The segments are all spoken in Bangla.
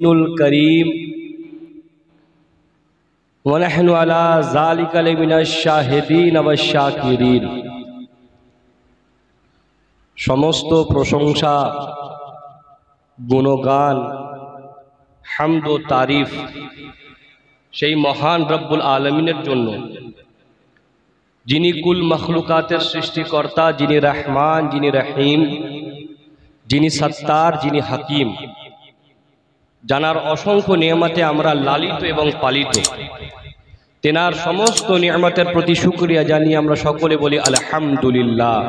नुल करीम वनहनु अला ज़ालिका लमिनश शाहिदीन व शाकिरीन। समस्त प्रशंसा गुणगान हामद व तारीफ সেই মহান রব্বুল আলামিনের জন্য, যিনি কুল মখলুকাতের সৃষ্টিকর্তা, যিনি রহমান, যিনি রহিম, যিনি সত্তার, যিনি হাকিম, জানার অসংখ্য নিয়ামতে আমরা লালিত এবং পালিত। তেনার সমস্ত নিয়ামতের প্রতি শুকরিয়া জানিয়ে আমরা সকলে বলি আলহামদুলিল্লাহ।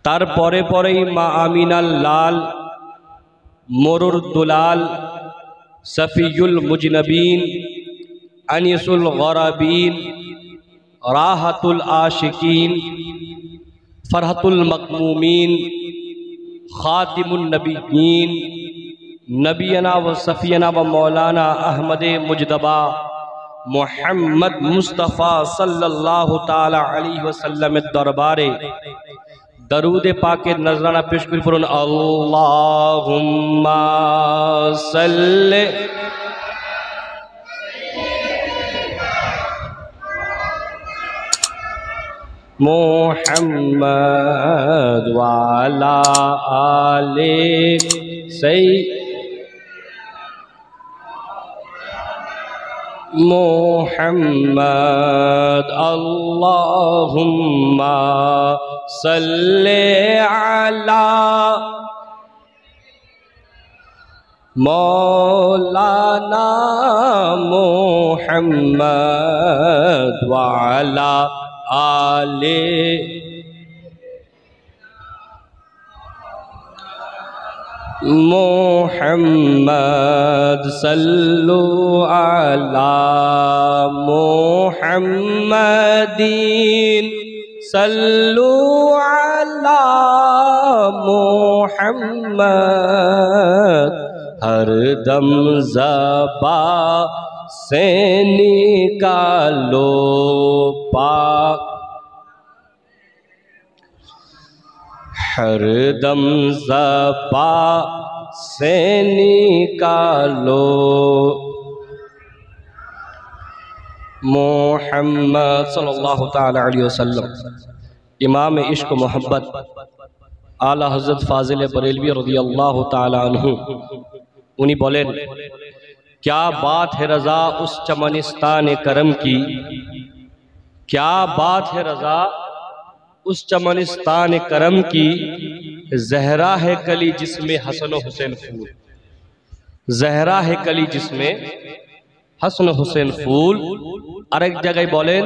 তারপরে পরেই মা আমিনাল লাল, মরুর দুলাল, সফিউল মুজনবিন, আনিসুল গরাবিন, রাহাতুল আশিকিন, ফরহাতুল মকমুমিন, খাতিমুন নবিয়্যিন, नबीना व सफ़ियना व मौलाना अहमद मुजतबा मोहम्मद मुस्तफ़ा सल्लल्लाहु ताला अलैहि वसल्लम दरबारे दरूद पाक नजराना पेश कर पढ़ुन अल्लाहुम्मा सल्लि मुहम्मद व अला आले सय्यिद मुहम्मद अल्लाहुम्मा सल्ले अला मौलाना मुहम्मद व अला आले मुहम्मद सल्लु अला मुहम्मदीन सल्लु अला मुहम्मद। हर दम ज़बान से निकालो पाक, हर दम ज़बान से निकालो मोहम्मद सल्लल्लाहु ताला अलैहि वसल्लम। इमाम इश्क मोहब्बत आला हज़रत फ़ाज़िल बरेलवी रज़ियल्लाहु ताला अन्हु उन्हीं बोलें, क्या बात है रज़ा उस चमनिस्तान करम की, क्या बात है रज़ा उस चमनिस्तान करम की, जहरा है कली जिसमें हसन हुसैन फूल, जहरा है कली जिसमें हसन हुसैन फूल। और एक जगह बोलें,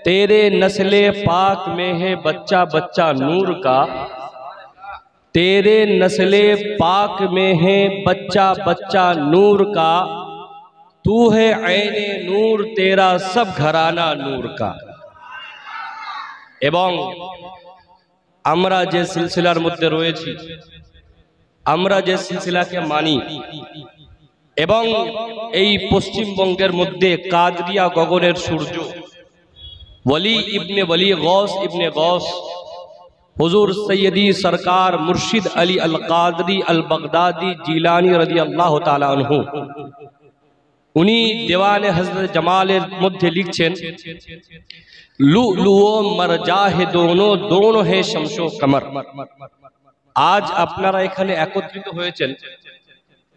तेरे नस्ले पाक में है बच्चा बच्चा नूर का, तेरे नस्ले पाक में है बच्चा बच्चा नूर का, तू है ऐने नूर तेरा सब घराना नूर का। এবং আমরা যে সিলসিলার মধ্যে রয়েছি, আমরা যে সিলসিলাকে মানি, এবং এই পশ্চিমবঙ্গের মধ্যে কাদরিয়া গগনের সূর্য ওলি ইবনে ওলি গৌস ইবনে গৌস হুজুর সৈয়দি সরকার মুর্শিদ আলী আল কাদরি আল বগদাদি জিলানী রাদিয়াল্লাহু তাআলা আনহু উনি দেওয়ানে হযরত জামালের মধ্যে লিখছেন, लुलु मरजा है दोनों, दोनों है शमशो कमर। आज আপনারা এখানে একত্রিত হয়েছেন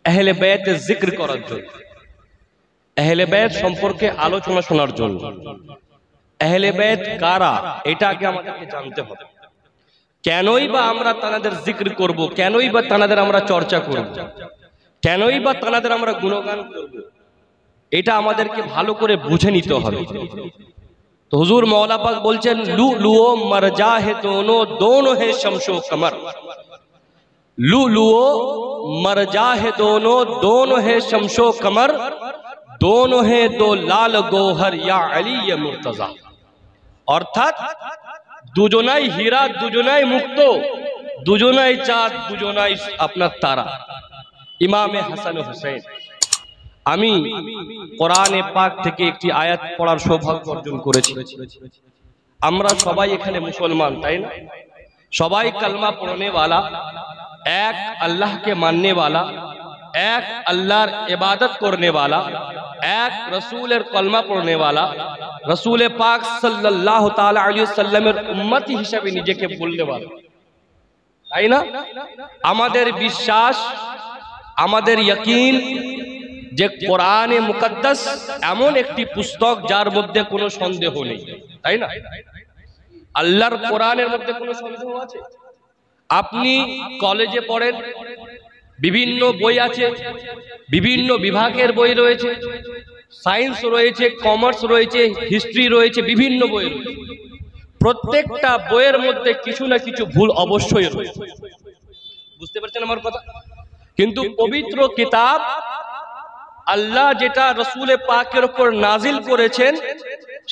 আহলে বাইত জিক্র করার জন্য, আহলে বাইত সম্পর্কে আলোচনা শোনার জন্য। আহলে বাইত কারা এটা আগে আমাদেরকে জানতে হবে। কেনই বা আমরা তাদের জিক্র করব, কেনই বা তাদের আমরা চর্চা করব, কেনই বা তাদের আমরা গুণগান করব, এটা আমাদেরকে ভালো করে বুঝে নিতে হবে। तो हुजूर मौला पाक बोलছেন, लुलुओ मरजा है दोनों, दोनों है शमशो कमर। लुलुओ मरजा है दोनों, दोनों है शमशो कमर, दोनों है दो लाल गोहर या अली या मुर्तजा। অর্থাৎ দুজনাই হীরা, দুজনাই মুক্ত, দুজনাই চাঁদ, দুজনাই আপনার তারা। ইমামে হাসান হুসাইন। আমি কোরআনে পাক থেকে একটি আয়াত পড়ার সৌভাগ্য অর্জন করেছি। আমরা সবাই এখানে মুসলমান, তাই না? সবাই কলমা পড়নে वाला, এক আল্লাহকে মাননে वाला, এক আল্লাহর ইবাদত করনে वाला, এক রাসূলের কলমা পড়নে वाला, রাসূল পাক সাল্লাল্লাহু তাআলা আলাইহি ওয়াসাল্লামের উম্মতি হিসেবে নিজেকে বলনে वाला, তাই না? আমাদের বিশ্বাস, আমাদের ইয়াকিন যে কোরআনে মুকদ্দাস এমন একটি পুস্তক যার মধ্যে কোনো সন্দেহ নেই, তাই না? আল্লাহর কোরআনের মধ্যে কোনো সন্দেহ আছে? আপনি কলেজে পড়েন, বিভিন্ন বই আছে, বিভিন্ন বিভাগের বই রয়েছে, সায়েন্স রয়েছে, কমার্স রয়েছে, হিস্ট্রি রয়েছে, বিভিন্ন বই রয়েছে। প্রত্যেকটা বইয়ের মধ্যে কিছু না কিছু ভুল অবশ্যই রয়েছে, বুঝতে পারছেন আমার কথা? কিন্তু পবিত্র কিতাব আল্লাহ যেটা রাসূল পাকের উপর নাজিল করেছেন,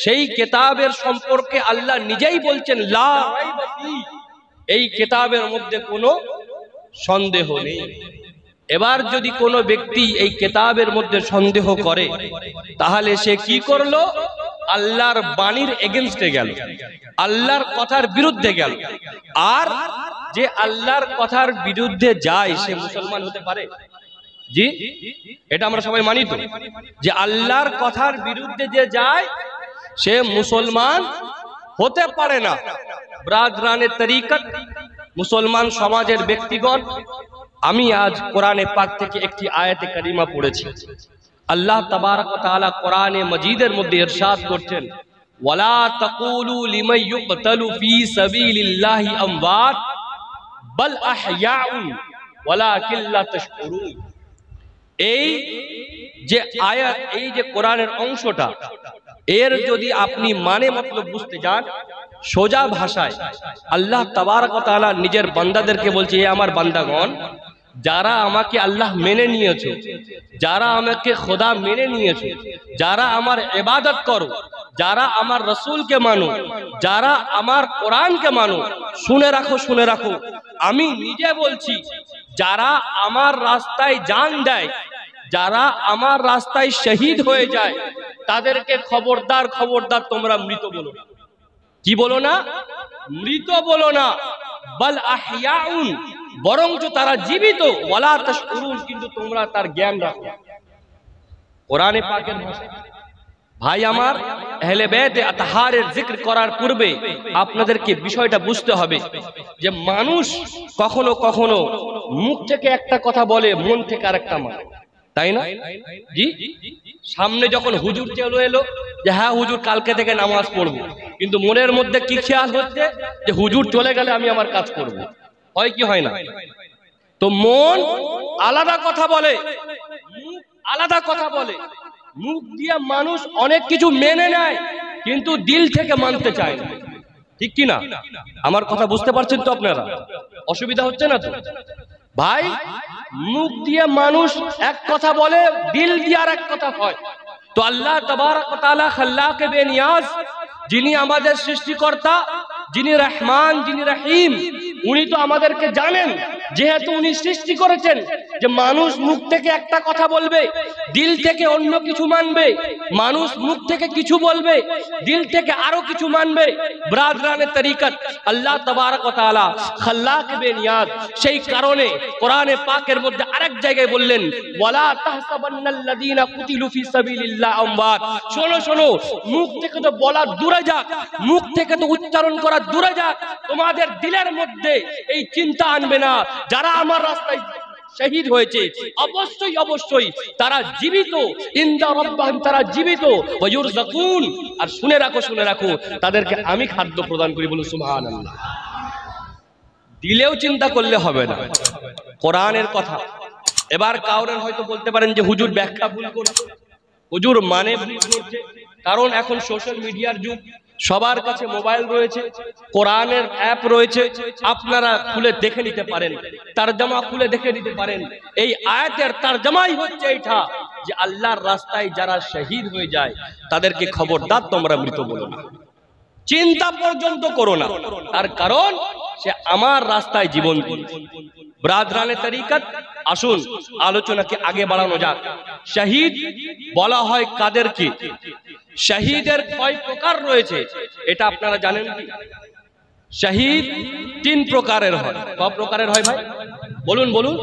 সেই কিতাবের সম্পর্কে আল্লাহ নিজেই বলছেন লা রাইবা ফি, এই কিতাবের মধ্যে কোনো সন্দেহ নেই। এবার যদি কোনো ব্যক্তি এই কিতাবের মধ্যে সন্দেহ করে, তাহলে সে কি করলো? আল্লাহর বাণীর এগেইনস্টে গেল, আল্লাহর কথার বিরুদ্ধে গেল। আর যে আল্লাহর কথার বিরুদ্ধে যায় সে মুসলমান হতে পারে? জি, এটা আমরা সবাই মানি তো, যে আল্লাহর কথার বিরুদ্ধে যে যায় সে মুসলমান হতে পারে না। ব্রাদরানে তরিকত, মুসলমান সমাজের ব্যক্তিগণ, আমি আজ কোরআনে পাক থেকে একটি আয়াতে কারিমা পড়েছি। আল্লাহ তাবারক ওয়া তাআলা কোরআনে মাজিদের মধ্যে ইরশাদ করছেন, ওয়ালা তাকুলু লিমান ইউকতালু ফি সাবিলিল্লাহি আমওয়াত বাল আহইয়াউন ওয়ালাকিন লা তাশকুরুন। এই যে আয়াত, এই যে কোরআনের অংশটা, এর যদি আপনি মানে মতলব বুঝতে যান সোজা ভাষায়, আল্লাহ তাবারক ওয়া তাআলা নিজের বান্দাদেরকে বলছে, এ আমার বান্দাগণ, যারা আমাকে আল্লাহ মেনে নিয়েছো, যারা আমাকে খোদা মেনে নিয়েছো, যারা আমার ইবাদত করো, যারা আমার রাসূলকে মানো, যারা আমার কোরআনকে মানো, শুনে রাখো, শুনে রাখো, আমি নিজে বলছি, যারা আমার রাস্তায় জান দেয়, যারা আমার রাস্তায় শহীদ হয়ে যায়, তাদেরকে খবরদার, খবরদার তোমরা মৃত বলো না। কি বলো না? মৃত বলো না। বাল আহইয়াউন, বরঞ্চ তারা জীবিত। ওয়ালা তাশকুরুন, কিন্তু তোমরা তার জ্ঞান রাখো। কোরআনে পাকের ভাষা। ভাই আমার, আহলে বাইতে আতহারের জিক্র করার পূর্বে আপনাদেরকে বিষয়টা বুঝতে হবে যে মানুষ কখনো কখনো মুখ থেকে একটা কথা বলে, মন থেকে আরেকটা মানে, তাই না? জি, সামনে যখন হুজুর চলে এলো যে হ্যাঁ হুজুর কালকে থেকে নামাজ পড়বো, কিন্তু মনের মধ্যে কি খেয়াল হচ্ছে যে হুজুর চলে গেলে আমি আমার কাজ করব। হয় কি হয় না? তো মন আলাদা কথা বলে, মুখ আলাদা কথা বলে। মুখ দিয়ে মানুষ অনেক কিছু মেনে নেয়, কিন্তু দিল থেকে মানতে চায় না, ঠিক কি না? আমার কথা বুঝতে পারছেন তো আপনারা? অসুবিধা হচ্ছে না তো? ভাই, মুখ দিয়ে মানুষ এক কথা বলে, দিল দিয়ে আর এক কথা হয়। তো আল্লাহ তাবারক ওয়া তাআলা খাল্লাকে বেনিয়াজ, যিনি আমাদের সৃষ্টিকর্তা, যিনি রহমান, যিনি রহিম, উনি তো আমাদেরকে জানেন। যেহেতু উনি সৃষ্টি করেছেন যে মানুষ মুখ থেকে একটা কথা বলবে, দিল থেকে অন্য কিছু মানবে, মানুষ মুখ থেকে কিছু বলবে, দিল থেকে আরো কিছু মানবে। ব্রাদরানে তরিকত, আল্লাহ তাবারক ওয়া তাআলা খাল্লাকে বেনিয়াজ, সেই কারণে কোরআনে পাকের মধ্যে আরেক জায়গায় বললেন, ওয়ালা তাহসাবান্নাল্লাযীনা কুতিলু ফি সাবিলিল্লাহি আমওয়াত। শোনো শোনো, মুখ থেকে তো বলা দূরে যাক, মুখ থেকে তো উচ্চারণ করা দূরে যাক, তোমাদের দিলের মধ্যে এই চিন্তা আনবে না, যারা আমার রাস্তায় শহীদ হয়েছে অবশ্যই অবশ্যই তারা জীবিত, ইনদা রাব্বাহিম, তারা জীবিত, ওয়া ইউরযাকুন, আর শুনে রাখো, শুনে রাখো, তাদেরকে আমি খাদ্য প্রদান করি। বলুন সুবহানাল্লাহ। দিলেও চিন্তা করলে হবে না, কোরআনের কথা। এবার কাউরের হয়তো বলতে পারেন যে হুজুর ব্যাখ্যা ভুল করছে, হুজুর মানে ভুল করছে, কারণ এখন সোশ্যাল মিডিয়ার যুগ, সবার কাছে মোবাইল রয়েছে, কোরআনের অ্যাপ রয়েছে, আপনারা খুলে দেখে নিতে পারেন, তরজমা খুলে দেখে নিতে পারেন। এই আয়াতের তরজমাই হচ্ছে এটা যে আল্লাহর রাস্তায় যারা শহীদ হয়ে যায় তাদেরকে খবরদার তোমরা মৃত বলো না, চিন্তা পর্যন্ত করো না, তার কারণ সে আমার রাস্তায় জীবন দিয়েছে। ব্রাদরানে তরিকত, আসুন আলোচনাকে আগে বাড়ানো যাক। শহীদ বলা হয় কাদেরকে? শহীদের কয় প্রকার রয়েছে এটা আপনারা জানেন কি? শহীদ তিন প্রকারের হয়। কয় প্রকারের হয় ভাই? বলুন বলুন।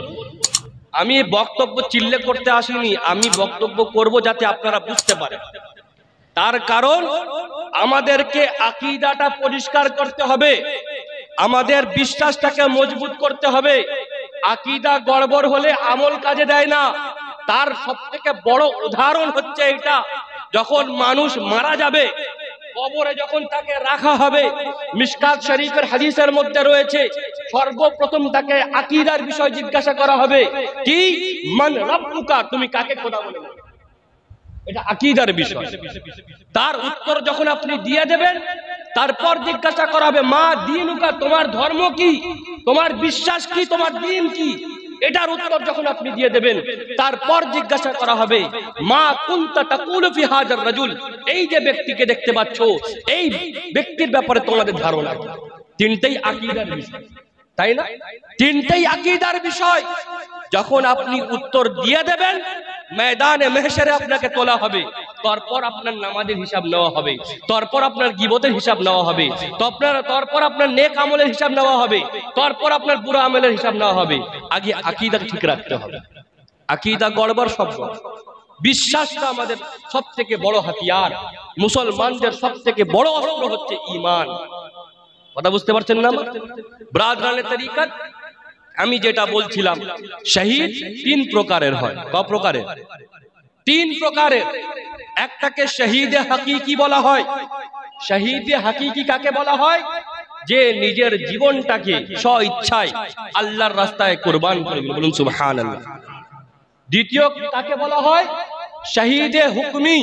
আমি বক্তব্য চিল্লে করতে আসিনি, আমি বক্তব্য করব যাতে আপনারা বুঝতে পারেন। তার কারণ আমাদেরকে আকীদাটা পরিষ্কার করতে হবে, আমাদের বিশ্বাসটাকে মজবুত করতে হবে। আকীদা গড়বড় হলে আমল কাজে দেয় না। তার সবথেকে বড় উদাহরণ হচ্ছে এটা, যখন মানুষ মারা যাবে, কবরে যখন তাকে রাখা হবে, মিশকাত শরীফের হাদিসের মধ্যে রয়েছে সর্বপ্রথম তাকে আকীদার বিষয় জিজ্ঞাসা করা হবে, কি মান রাব্বুকা, তুমি কাকে খোদা বলে মানো? এটা আকীদার বিষয়। তার উত্তর যখন আপনি দিয়ে দেবেন, তারপর জিজ্ঞাসা করা হবে মা দীনুকা, তোমার ধর্ম কি, তোমার বিশ্বাস কি, তোমার দ্বীন কি। এটার উত্তর যখন আপনি দিয়ে দেবেন, তারপর জিজ্ঞাসা করা হবে মা কুনতা তাকুলু ফি হাযার রাজুল, এই যে ব্যক্তিকে দেখতে পাচ্ছ, এই ব্যক্তির ব্যাপারে তোমাদের ধারণা কি। তিনটেই আকীদার বিষয়, তাই না? তিনটেই আকীদার বিষয়। যখন আপনি উত্তর দিয়ে দেবেন, ময়দানে মাহশরে আপনাকে তোলা হবে, তারপর আপনার নামাজের হিসাব নেওয়া হবে, তারপর আপনার গীবতের হিসাব নেওয়া হবে, তারপর আপনার নেক আমলের হিসাব নেওয়া হবে, তারপর আপনার বুরা আমলের হিসাব নেওয়া হবে। আগে আকীদা ঠিক রাখতে হবে। আকীদা গড়বড় সব। বিশ্বাসটা আমাদের সবথেকে বড় হাতিয়ার, মুসলমানদের সবথেকে বড় অস্ত্র হচ্ছে ঈমান। কথা বুঝতে পারছেন না? ব্রাদরানে তরিকত আমি যেটা বলছিলাম, শহীদ তিন প্রকারের হয়। ক প্রকারের? তিন প্রকারের। একটাকে শহীদে হাকিকি বলা হয়। শহীদে হাকিকি কাকে বলা হয়? যে নিজের জীবনটাকে স্ব ইচ্ছায় আল্লাহর রাস্তায় কুরবান করে দিল। বলুন সুবহানাল্লাহ। দ্বিতীয় কাকে বলা হয়? শহীদে হুকমি।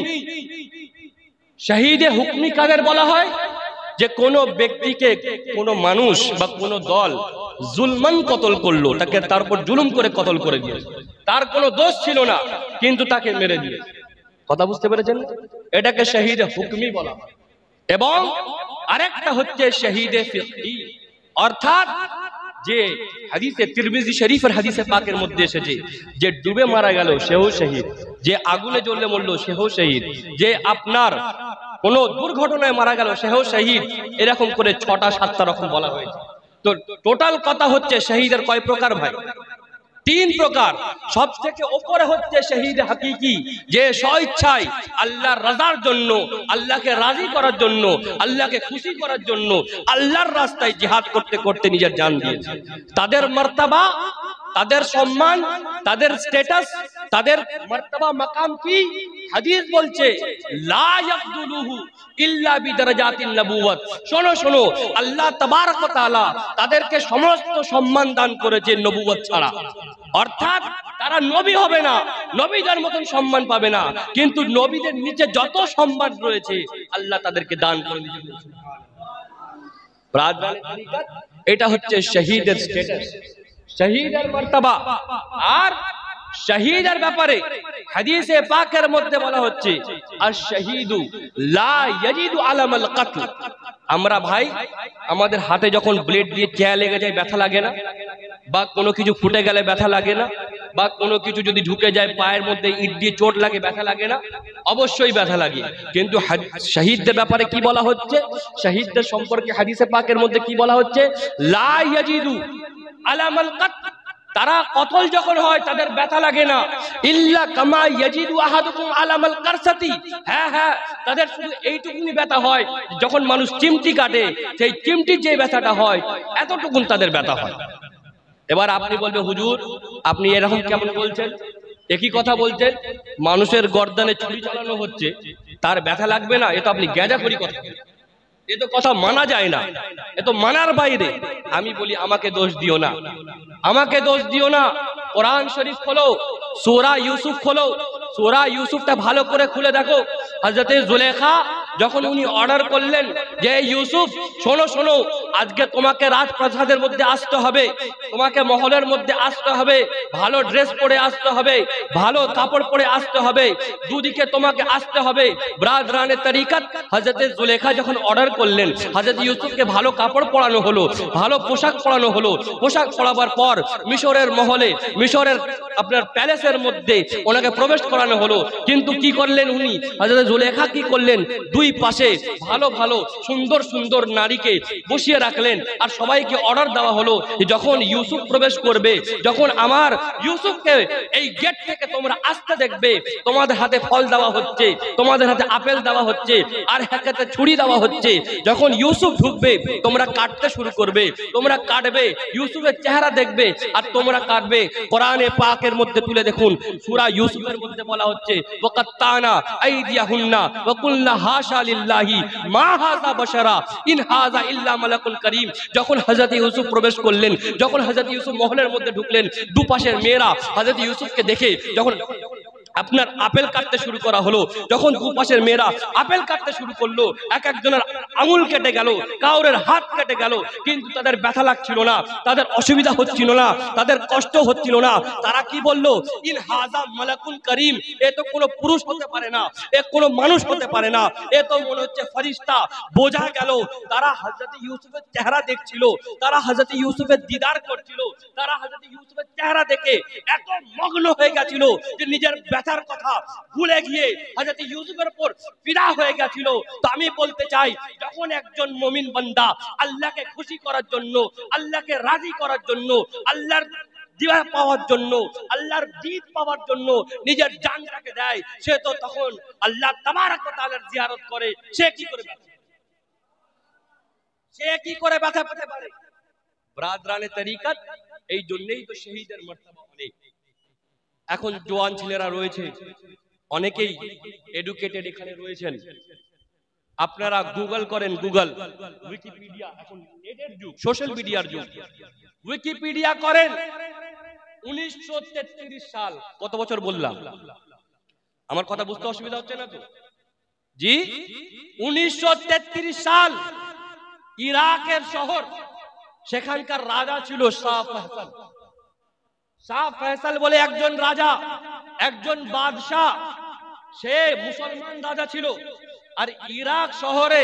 শহীদে হুকমি কাদের বলা হয়? যে কোনো ব্যক্তিকে কোনো মানুষ বা কোনো দল জুলমান কতল করলো, তাকে তারপর জুলুম করে কতল করে দিয়েছে, তার কোনো দোষ ছিল না কিন্তু তাকে মেরে দিয়েছে। কথা বুঝতে পেরেছেন? এটাকে শহীদে হুকমি বলা হয়। এবং আরেকটা হচ্ছে শহীদে ফিকহি, অর্থাৎ যে হাদিসে তিরমিজি শরীফের হাদিসে পাকের মধ্যে এসেছে, যে ডুবে মারা গেল সেও শহীদ, যে আগুনে জ্বলে মরল সেও শহীদ, যে আপনার কোন দুর্ঘটনায় মারা গেল সেও শহীদ, এরকম করে 6টা-7টা রকম বলা হয়েছে। তো টোটাল কথা হচ্ছে শহীদের কয় প্রকার ভাই? 3 প্রকার। সবথেকে উপরে হচ্ছে শহীদ হাকিকি, যে স্বেচ্ছায় আল্লাহর রাজার জন্য, আল্লাহকে রাজি করার জন্য, আল্লাহকে খুশি করার জন্য আল্লাহর রাস্তায় জিহাদ করতে করতে নিজের জান দিয়েছে। তাদের মর্তবা, তাদের সম্মান, তাদের স্ট্যাটাস, তাদের মর্তবা মাকাম কি? হাদিস বলছে লা ইয়াকদুলুহু ইল্লা বিদারাজাতিন নবুওয়াত। শোনো শোনো, আল্লাহ তাবারক ওয়া তাআলা তাদেরকে সমস্ত সম্মান দান করেছে নবুওয়াত ছাড়া। অর্থাৎ তারা নবী হবে না, নবীদের মতন সম্মান পাবে না, কিন্তু নবীদের নিচে যত সম্মান রয়েছে আল্লাহ তাদেরকে দান করে দিয়েছে। এটা হচ্ছে শহীদের স্ট্যাটাস, শহীদের মর্তবা। আর শহীদের ব্যাপারে হাদিসে পাকের মধ্যে বলা হচ্ছে আশ-শাহীদু লা ইয়াজিদু আলামাল কতল। আমরা ভাই, আমাদের হাতে যখন ব্লেড দিয়ে চেয়া লেগে যায় ব্যথা লাগে না? বা কোনো কিছু ফুটে গেলে ব্যথা লাগে না? বা কোনো কিছু যদি ঢুকে যায় পায়ের মধ্যে, ইট দিয়ে চোট লাগে, ব্যথা লাগে না? অবশ্যই ব্যথা লাগে। কিন্তু শহীদদের ব্যাপারে কি বলা হচ্ছে? শহীদদের সম্পর্কে হাদিসে পাকের মধ্যে কি বলা হচ্ছে? লা ইয়াজিদু আলামাল কতল। তারা কতল যখন হয় তাদের ব্যথা লাগে না, ইল্লা কামা ইয়াজিদু আহাদুকুম আলামাল কারসাতি। হ্যাঁ হ্যাঁ, তাদের শুধু এইটুকুনি ব্যথা হয়, যখন মানুষ চিমটি কাটে সেই চিমটির যে ব্যথাটা হয় এতটুকুন তাদের ব্যথা হয়। এবার আপনি বলবেন হুজুর আপনি এরকম কেমন বলছেন? একই কথা বলছেন, মানুষের গর্দানে ছুরি চালানো হচ্ছে, তার ব্যথা লাগবে না? এ তো আপনি গ্যাজাখড়ি কথা, এ তো কথা মানা যায় না, এ তো মানার বাইরে। আমি বলি আমাকে দোষ দিও না, আমাকে দোষ দিও না। কোরআন শরীফ খোলো, সূরা ইউসুফ খোলো, সূরা ইউসুফটা ভালো করে খুলে দেখো। হযরতে জুলেখা যখন উনি অর্ডার করলেন যে ইউসুফ শোনো শোনো, আজকে তোমাকে রাজপ্রাসাদের মধ্যে আসতে হবে, তোমাকে মহলের মধ্যে আসতে হবে, ভালো ড্রেস পরে আসতে হবে, ভালো কাপড় পরে আসতে হবে, দুদিকে তোমাকে আসতে হবে। ব্রাদরানে তরিকত হযরতে জুলেখা যখন অর্ডার করলেন, হযরত ইউসুফকে ভালো কাপড় পরানো হলো, ভালো পোশাক পরানো হলো। পোশাক পরাবার পর মিশরের মহলে, মিশরের আপনার প্যালেসের মধ্যে ওনাকে প্রবেশ করানো হলো। কিন্তু কি করলেন উনি, হযরত জুলেখা কি করলেন? দুই পাশে ভালো ভালো সুন্দর সুন্দর নারীকে বসিয়ে রাখলেন আর সবাইকে অর্ডার দেওয়া হলো যখন ইউসুফ প্রবেশ করবে, যখন আমার ইউসুফকে এই গেট থেকে তোমরা আসতে দেখবে, তোমাদের হাতে ফল দেওয়া হচ্ছে, তোমাদের হাতে আপেল দেওয়া হচ্ছে আর হাতে ছুরি দেওয়া হচ্ছে। যখন ইউসুফ ঢুকবে তোমরা কাটতে শুরু করবে, তোমরা কাটবে, ইউসুফের চেহারা দেখবে আর তোমরা কাটবে। কোরআনে পাকের মধ্যে তুলে দেখুন, সূরা ইউসুফের মধ্যে বলা হচ্ছে ওয়াকাত্তানা আইদিয়াহুন্না ওয়া কুলনা হাশা লিল্লাহি মা হাযা বাশারা ইন হাযা ইল্লা মালাকুল কারীম। যখন হযরত ইউসুফ প্রবেশ করলেন, যখন হযরত ইউসুফ মহলের মধ্যে ঢুকলেন, দুপাশের মেয়েরা হযরত ইউসুফকে দেখে যখন আপনার আপেল কাটতে শুরু করা হলো, যখন দুপাশের মেয়েরা আপেল কাটতে শুরু করলো, এক একজনের আঙুল কেটে গেল, কাউরের হাত কেটে গেল, কিন্তু তাদের ব্যথা লাগছিল না, তাদের অসুবিধা হচ্ছিল না, তাদের কষ্ট হচ্ছিল না। তারা কি বলল? ইন হাযা মালাকুল কারীম, এ তো কোনো পুরুষ হতে পারে না, এ কোনো মানুষ হতে পারে না, এ তো মনে হচ্ছে ফেরেশতা। বোঝা গেল তারা হযরত ইউসুফের চেহারা দেখছিল, তারা হযরত ইউসুফের দিদার করছিল, তারা হযরত ইউসুফের চেহারা দেখে এত মগ্ন হয়ে গেছিল যে নিজের ব্যথার কথা ভুলে গিয়ে হযরত ইউসুফের উপর ফিদা হয়ে গেছিল। তো আমি বলতে চাই, যখন একজন মুমিন বান্দা আল্লাহকে খুশি করার জন্য, আল্লাহকে রাজি করার জন্য, আল্লাহর দিওয়া পাওয়ার জন্য, আল্লাহর জিদ পাওয়ার জন্য নিজের জানটাকে দেয়, সে তো তখন আল্লাহ তাবারক ওয়া তাআলার জিয়ারত করে। সে কি করে ব্যথা পেতে পারে? ব্রাদরানে তরিকত, এই জন্যই তো শহীদের মর্তবা অনেক। এখন জওয়ান ছেলেরা রয়েছে, অনেকেই এডুকেটেড এখানে রয়েছেন। আপনারা গুগল করেন, গুগল, উইকিপিডিয়া, এখন নেটের যুগ, সোশ্যাল মিডিয়ার যুগ, উইকিপিডিয়া করেন। 1933 সাল, কত বছর বললাম? আমার কথা বুঝতে অসুবিধা হচ্ছে না তো? জি, 1933 সাল, ইরাকের শহর, সেখানকার রাজা ছিল শাহ ফয়সাল। শাহ ফয়সাল বলে একজন রাজা, একজন বাদশাহ, সে মুসলমান রাজা ছিল। আর ইরাক শহরে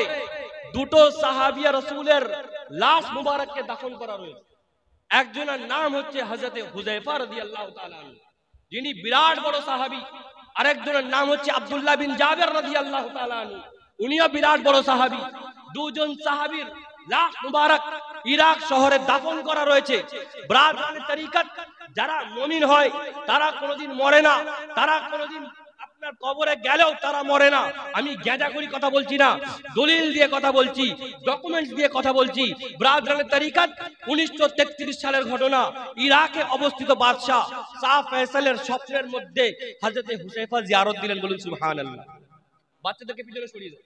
দুটো সাহাবিয়া রাসূলের লাশ মুবারককে দাফন করা রয়েছে। একজনের নাম হচ্ছে হযরত হুযায়ফা রাদিয়াল্লাহু তাআলা আনহু, যিনি বিরাট বড় সাহাবী। আরেকজনের নাম হচ্ছে আব্দুল্লাহ বিন জাবের রাদিয়াল্লাহু তাআলা আনহু, উনিও বিরাট বড় সাহাবী। দুজন সাহাবীর লাশ মুবারক ইরাক শহরে দাফন করা রয়েছে। ব্রাদরানে তরিকত, যারা মুমিন হয় তারা কোনোদিন মরে না, তারা কোনোদিন আপনার কবরে গেলেও তারা মরে না। আমি গ্যাজাগুলি কথা বলছি না, দলিল দিয়ে কথা বলছি, ডকুমেন্টস দিয়ে কথা বলছি। ব্রাদরানে তরিকত 1933 সালের ঘটনা। ইরাকে অবস্থিত বাদশাহ শাহ ফয়সালের স্বপ্নের মধ্যে হযরত হুযায়ফা জিয়ারত দিলেন। বলুন সুবহানাল্লাহ। বাচ্চাদেরকে পিছনে সরিয়ে দাও,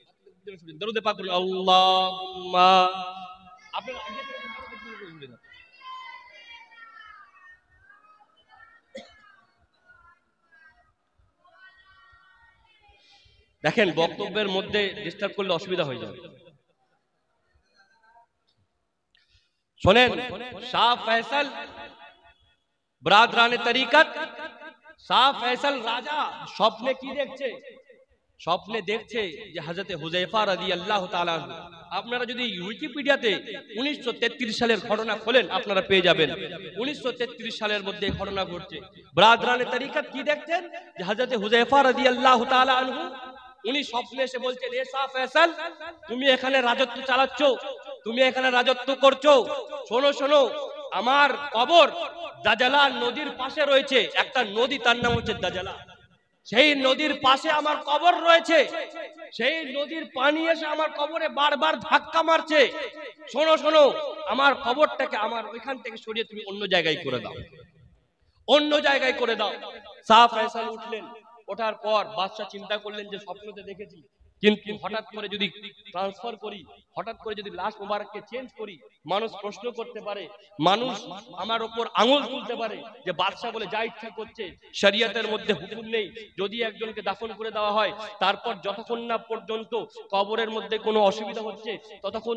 দরুদ পাক বলুন, আল্লাহুম্মা। আপনারা আগে থেকে দেখেন, বক্তব্যের মধ্যে ডিস্টার্ব করলে অসুবিধা হয়ে যাবে। শোনেন, শাহ ফয়সাল, ব্রাদরানে তরিকত, শাহ ফয়সাল রাজা স্বপ্নে কি দেখছে? স্বপ্নে দেখছে যে হযরত হুযায়ফা রাদিয়াল্লাহু তাআলা আনহু। আপনারা যদি উইকিপিডিয়াতে 1933 সালের ঘটনা খোলেন, আপনারা পেয়ে যাবেন 1933 সালের মধ্যে ঘটনা ঘটছে। ব্রাদরানে তরিকত কি দেখছেন? যে হযরত হুযায়ফা রাদিয়াল্লাহু তাআলা আনহু, উনি স্বপ্নে এসে বলছেন, এ শাহ ফয়সাল, তুমি এখানে রাজত্ব চালাচ্ছ, তুমি এখানে রাজত্ব করছো। শোনো শোনো, আমার কবর দাজালা নদীর পাশে রয়েছে। একটা নদী, তার নাম হচ্ছে দাজালা। সেই নদীর পাশে আমার কবর রয়েছে। সেই নদীর পানি এসে আমার কবরে বারবার ধাক্কা মারছে। শোনো শোনো, আমার কবরটাকে আমার ওইখান থেকে সরিয়ে তুমি অন্য জায়গায় করে দাও, অন্য জায়গায় করে দাও। শাহ ফয়সাল উঠলেন। ওঠার পর বাদশা চিন্তা করলেন যে স্বপ্নতে দেখেছি, কিন্তু হঠাৎ করে যদি ট্রান্সফার করি, হঠাৎ করে যদি লাশ মুবারককে চেঞ্জ করি, মানুষ প্রশ্ন করতে পারে, মানুষ আমার উপর আঙুল তুলতে পারে যে বাদশা বলে যা ইচ্ছা করছে, শরীয়তের মধ্যে হুকুম নেই। যদি একজনকে দাফন করে দেওয়া হয়, তারপর যতক্ষণ না পর্যন্ত কবরের মধ্যে কোনো অসুবিধা হচ্ছে, ততক্ষণ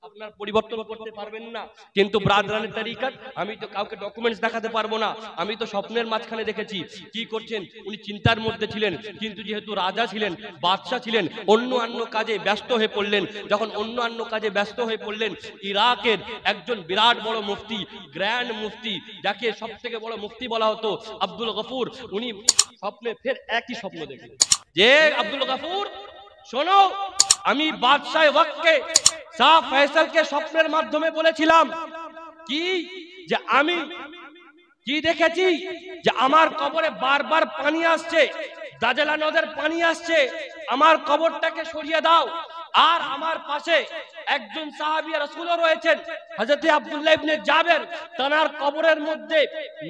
আপনার পরিবর্তন করতে পারবেন না। কিন্তু ব্রাদরানে তরিকত, আমি তো কাউকে ডকুমেন্টস দেখাতে পারবো না, আমি তো স্বপ্নের মাঝখানে দেখেছি। কি করছেন? উনি চিন্তার মধ্যে ছিলেন, কিন্তু যেহেতু রাজা ছিলেন, বাদশা ছিলেন, অন্য কাজে ব্যস্ত হয়ে পড়লেন। যখন অন্য কাজে ব্যস্ত হয়ে পড়লেন, ইরাকের একজন বিরাট বড় মুফতি, গ্র্যান্ড মুফতি, যাকে সব থেকে বড় মুফতি বলা হতো, আব্দুল গফুর, উনি স্বপ্নে ফের একই স্বপ্ন দেখলেন যে আব্দুল গফুর, শোনো, আমি বাদশাহ ওয়াক্তকে শাহ ফয়সালকে স্বপ্নের মাধ্যমে বলেছিলাম কি যে আমি কি দেখেছি যে আমার কবরে বারবার পানি আসছে, দাজলা নদের পানি আসছে, আমার কবরটাকে সরিয়ে দাও। আর আমার পাশে একজন সাহাবী রাসূলও রয়েছেন, হযরত আব্দুল্লাহ ইবনে জাবের, তার কবরের মধ্যে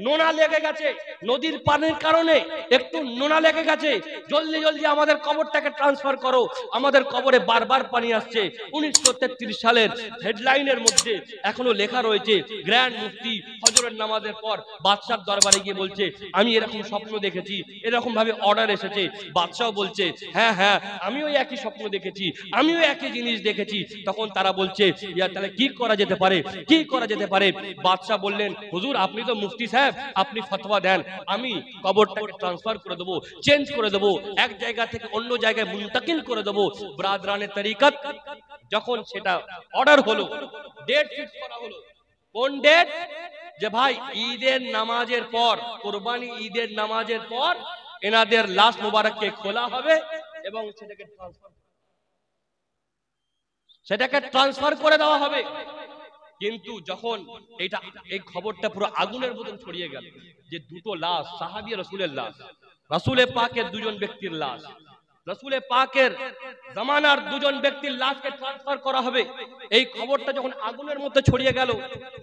নোনা লেগে গেছে, নদীর পানির কারণে একটু নোনা লেগে গেছে, জলদি জলদি আমাদের কবরটাকে ট্রান্সফার করো, আমাদের কবরে বারবার পানি আসছে। 1933 সালের হেডলাইনের মধ্যে এখনো লেখা রয়েছে, গ্র্যান্ড মুফতি ফজরের নামাজের পর বাদশার দরবারে গিয়ে বলছে আমি এরকম স্বপ্ন দেখেছি, এরকম ভাবে অর্ডার এসেছে। বাদশাও বলছে হ্যাঁ হ্যাঁ আমিও একই স্বপ্ন দেখেছি, আমিও একই জিনিস দেখেছি। তখন তারা বলছে ইয়া তাহলে কি করা যেতে পারে, কি করা যেতে পারে? বাদশা বললেন হুজুর আপনি তো মুফতি সাহেব, আপনি ফতোয়া দেন, আমি কবরটাকে ট্রান্সফার করে দেবো, চেঞ্জ করে দেবো, এক জায়গা থেকে অন্য জায়গায় মুনতাকিল করে দেবো। ব্রাদরানের তরিকত যখন সেটা অর্ডার হলো, ডেট ফিক্স করা হলো। কোন ডেট? যে ভাই ঈদের নামাজের পর, কুরবানি ঈদের নামাজের পর এনাদের লাশ মুবারককে খোলা হবে এবং সেটাকে ট্রান্সফার করে দেওয়া হবে। কিন্তু যখন এই খবরটা পুরো আগুনের মতন ছড়িয়ে গেল যে দুটো লাশ, সাহাবী রাসূলের লাশ, রাসূলে পাকের দুজন ব্যক্তির লাশ, রাসূলে পাকের জামানার দুজন ব্যক্তির লাশকে ট্রান্সফার করা হবে, এই খবরটা যখন আগুনের মধ্যে ছড়িয়ে গেল,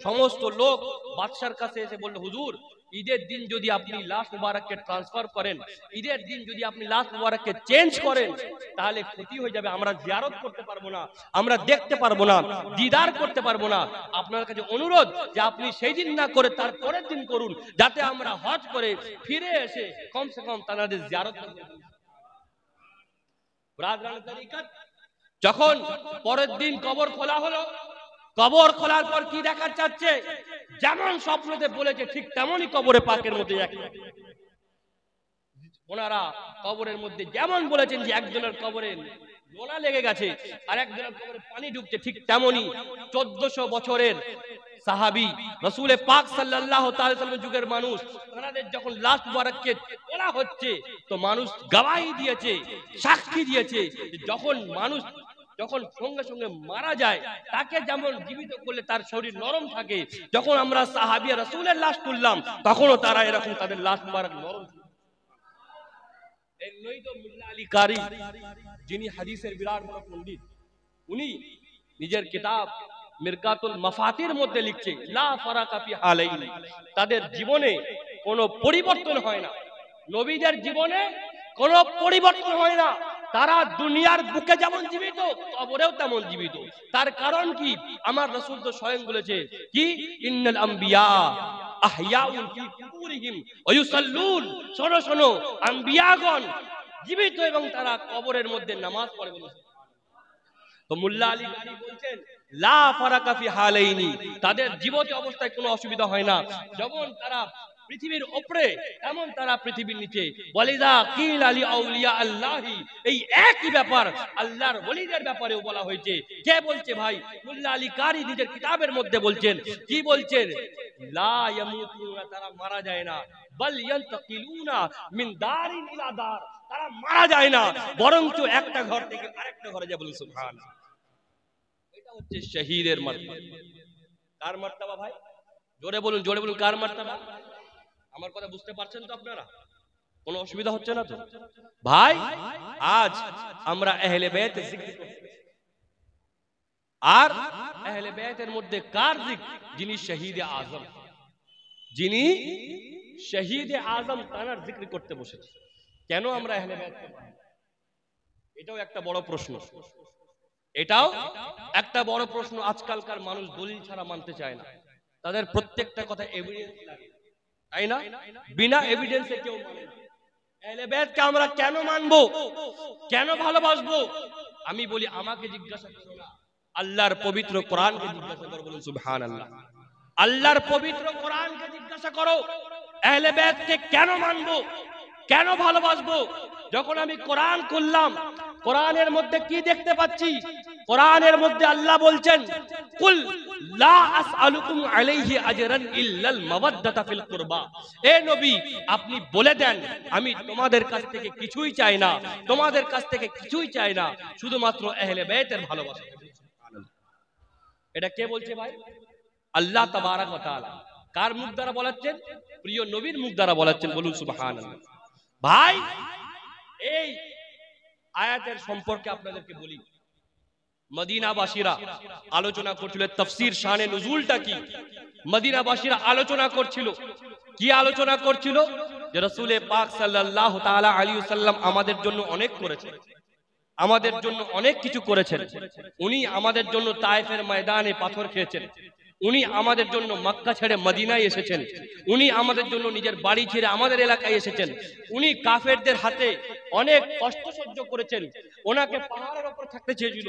সমস্ত লোক বাদশার কাছে এসে বলল হুজুর ঈদের দিন যদি আপনি লাশ মুবারককে ট্রান্সফার করেন, ঈদের দিন যদি আপনি লাশ মুবারককে চেঞ্জ করেন, তাহলে ক্ষতি হয়ে যাবে, আমরা জিয়ারত করতে পারবো না, আমরা দেখতে পারবো না, দিদার করতে পারবো না। আপনার কাছে অনুরোধ যে আপনি সেই দিন না করে তার পরের দিন করুন, যাতে আমরা হজ করে ফিরে এসে কমসে কম তাদের জিয়ারত করতে পারি। যখন পরের দিন কবর খোলা হলো, কবর খোলার পর কি দেখা যাচ্ছে, যেমন স্বপ্নতে বলেছে ঠিক তেমনই কবরে পাকের মধ্যে ওনারা কবরের মধ্যে যেমন বলেছেন যে একজনের কবরে নোনা লেগে গেছে আর একজনের কবরে পানি ঢুকছে, ঠিক তেমনই 1400 বছরের সাহাবী রাসূলে পাক সাল্লাল্লাহু তাআলা সাল্লামের যুগের মানুষ, তাদের যখন লাশ মুবারককে তোলা হচ্ছে তো মানুষ গওয়াহি দিয়েছে, সাক্ষী দিয়েছে, যখন মানুষ যখন সঙ্গে সঙ্গে মারা যায় তাকে যেমন জীবিত করলে তার শরীর নরম থাকে, যখন আমরা সাহাবী রাসূলের লাশ তুললাম তখনও তারা এরকম তাদের লাশ মুবারক নরম। এই নই তো মুল্লা আলী কারি, যিনি হাদিসের বিরাট বড় পণ্ডিত, উনি নিজের কিতাব মিরকাতুল মাফাতির মধ্যে লিখছে লা ফারাকা ফি হালাইনি, তাদের জীবনে কোনো পরিবর্তন হয় না, নবীদের জীবনে কোনো পরিবর্তন হয় না, তারা দুনিয়ার বুকে যেমন জীবিত কবরেও তেমন জীবিত। তার কারণ কি? আমার রাসূল তো স্বয়ং বলেছে কি ইন্নাল আম্বিয়া আহইয়াউন ফি কুবুরিহিম ওয়া ইউসাল্লুন, শোনো শোনো আম্বিয়াগণ জীবিত এবং তারা কবরের মধ্যে নামাজ পড়ে। বলেছে তো মুল্লা আলী কারি বলছেন লা ফারাকা ফি হালাইনি, তাদের জীবিত অবস্থায় কোনো অসুবিধা হয় না, যেমন তারা পৃথিবীর উপরে এমন তারা পৃথিবীর নিচে। ওয়ালিদা কিল আলি আউলিয়া আল্লাহি, এই একই ব্যাপার আল্লাহর ওলিদের ব্যাপারেও বলা হয়েছে। কে বলছে ভাই? মুল্লা আলী কারি নিজের কিতাবের মধ্যে বলছেন, কি বলছেন? লা ইয়ামুতুনা, তারা মারা যায় না, বাল ইয়ান্তাকিলুনা মিন দারিন ইলা দার, তারা মারা যায় না, বরঞ্চ একটা ঘর থেকে আরেকটা ঘরে যায়। বলুন সুবহানাল্লাহ। এটা হচ্ছে শহীদের মর্তবা। কার মর্তবা ভাই? জোরে বলুন, জোরে বলুন, কার মর্তবা? আমার কথা বুঝতে পারছেন তো আপনারা? কোনো অসুবিধা হচ্ছে না তো ভাই? আজ আমরা আহলে বাইত জিকির করছি, আর আহলে বাইতের মধ্যে কার জিকির? যিনি শহীদে আজম, যিনি শহীদে আজম, তার জিকির করতে বসেছে। কেন আমরা আহলে বাইত? এটাও একটা বড় প্রশ্ন, এটাও একটা বড় প্রশ্ন। আজকালকার মানুষ দলিল ছাড়া মানতে চায় না, তাদের প্রত্যেকটা কথা এভিডেন্স লাগে, তাই না? বিনা এভিডেন্সে কেউ মানে না। আহলে বাইতকে আমরা কেন মানবো, কেন ভালোবাসবো? আমি বলি আমাকে জিজ্ঞাসা করো না, আল্লাহর পবিত্র কোরআনকে জিজ্ঞাসা করো। বলুন সুবহানাল্লাহ। আল্লাহর পবিত্র কোরআনকে জিজ্ঞাসা করো আহলে বাইতকে কেন মানবো, কেন ভালোবাসবো? যখন আমি কোরআন খুললাম, কোরআনের মধ্যে কি দেখতে পাচ্ছি? কোরআনের মধ্যে আল্লাহ বলছেন কুল লা আসআলুকুম আলাইহি আজরান ইল্লাল মাওয়াদ্দাতা ফিল কুরবা, এ নবী আপনি বলে দেন আমি তোমাদের কাছ থেকে কিছুই চাই না, তোমাদের কাছ থেকে কিছুই চাই না, শুধুমাত্র আহলে বাইতের ভালোবাসা। এটা কে বলছে ভাই? আল্লাহ তাবারাক ওয়া তাআলা। কার মুখ দ্বারা বলাচ্ছেন? প্রিয় নবীর মুখ দ্বারা বলাচ্ছেন। বলুন সুবহানাল্লাহ। ভাই এই আয়াতের সম্পর্কে আপনাদেরকে বলি। মদিনাবাসীরা আলোচনা করছিল তাফসীর শানে নুজুলটা কি। মদিনাবাসীরা আলোচনা করছিল, কি আলোচনা করছিল? যে রাসূল পাক সাল্লাল্লাহু তাআলা আলাইহি ওয়াসাল্লাম আমাদের জন্য অনেক করেছেন, আমাদের জন্য অনেক কিছু করেছেন। উনি আমাদের জন্য তায়েফের ময়দানে পাথর খেয়েছেন, উনি আমাদের জন্য মক্কা ছেড়ে মদিনায় এসেছেন, উনি আমাদের জন্য নিজের বাড়ি ছেড়ে আমাদের এলাকায় এসেছেন, উনি কাফেরদের হাতে অনেক কষ্ট সহ্য করেছেন, ওনাকে পাহাড়ের উপর থাকতে চেয়েছিল,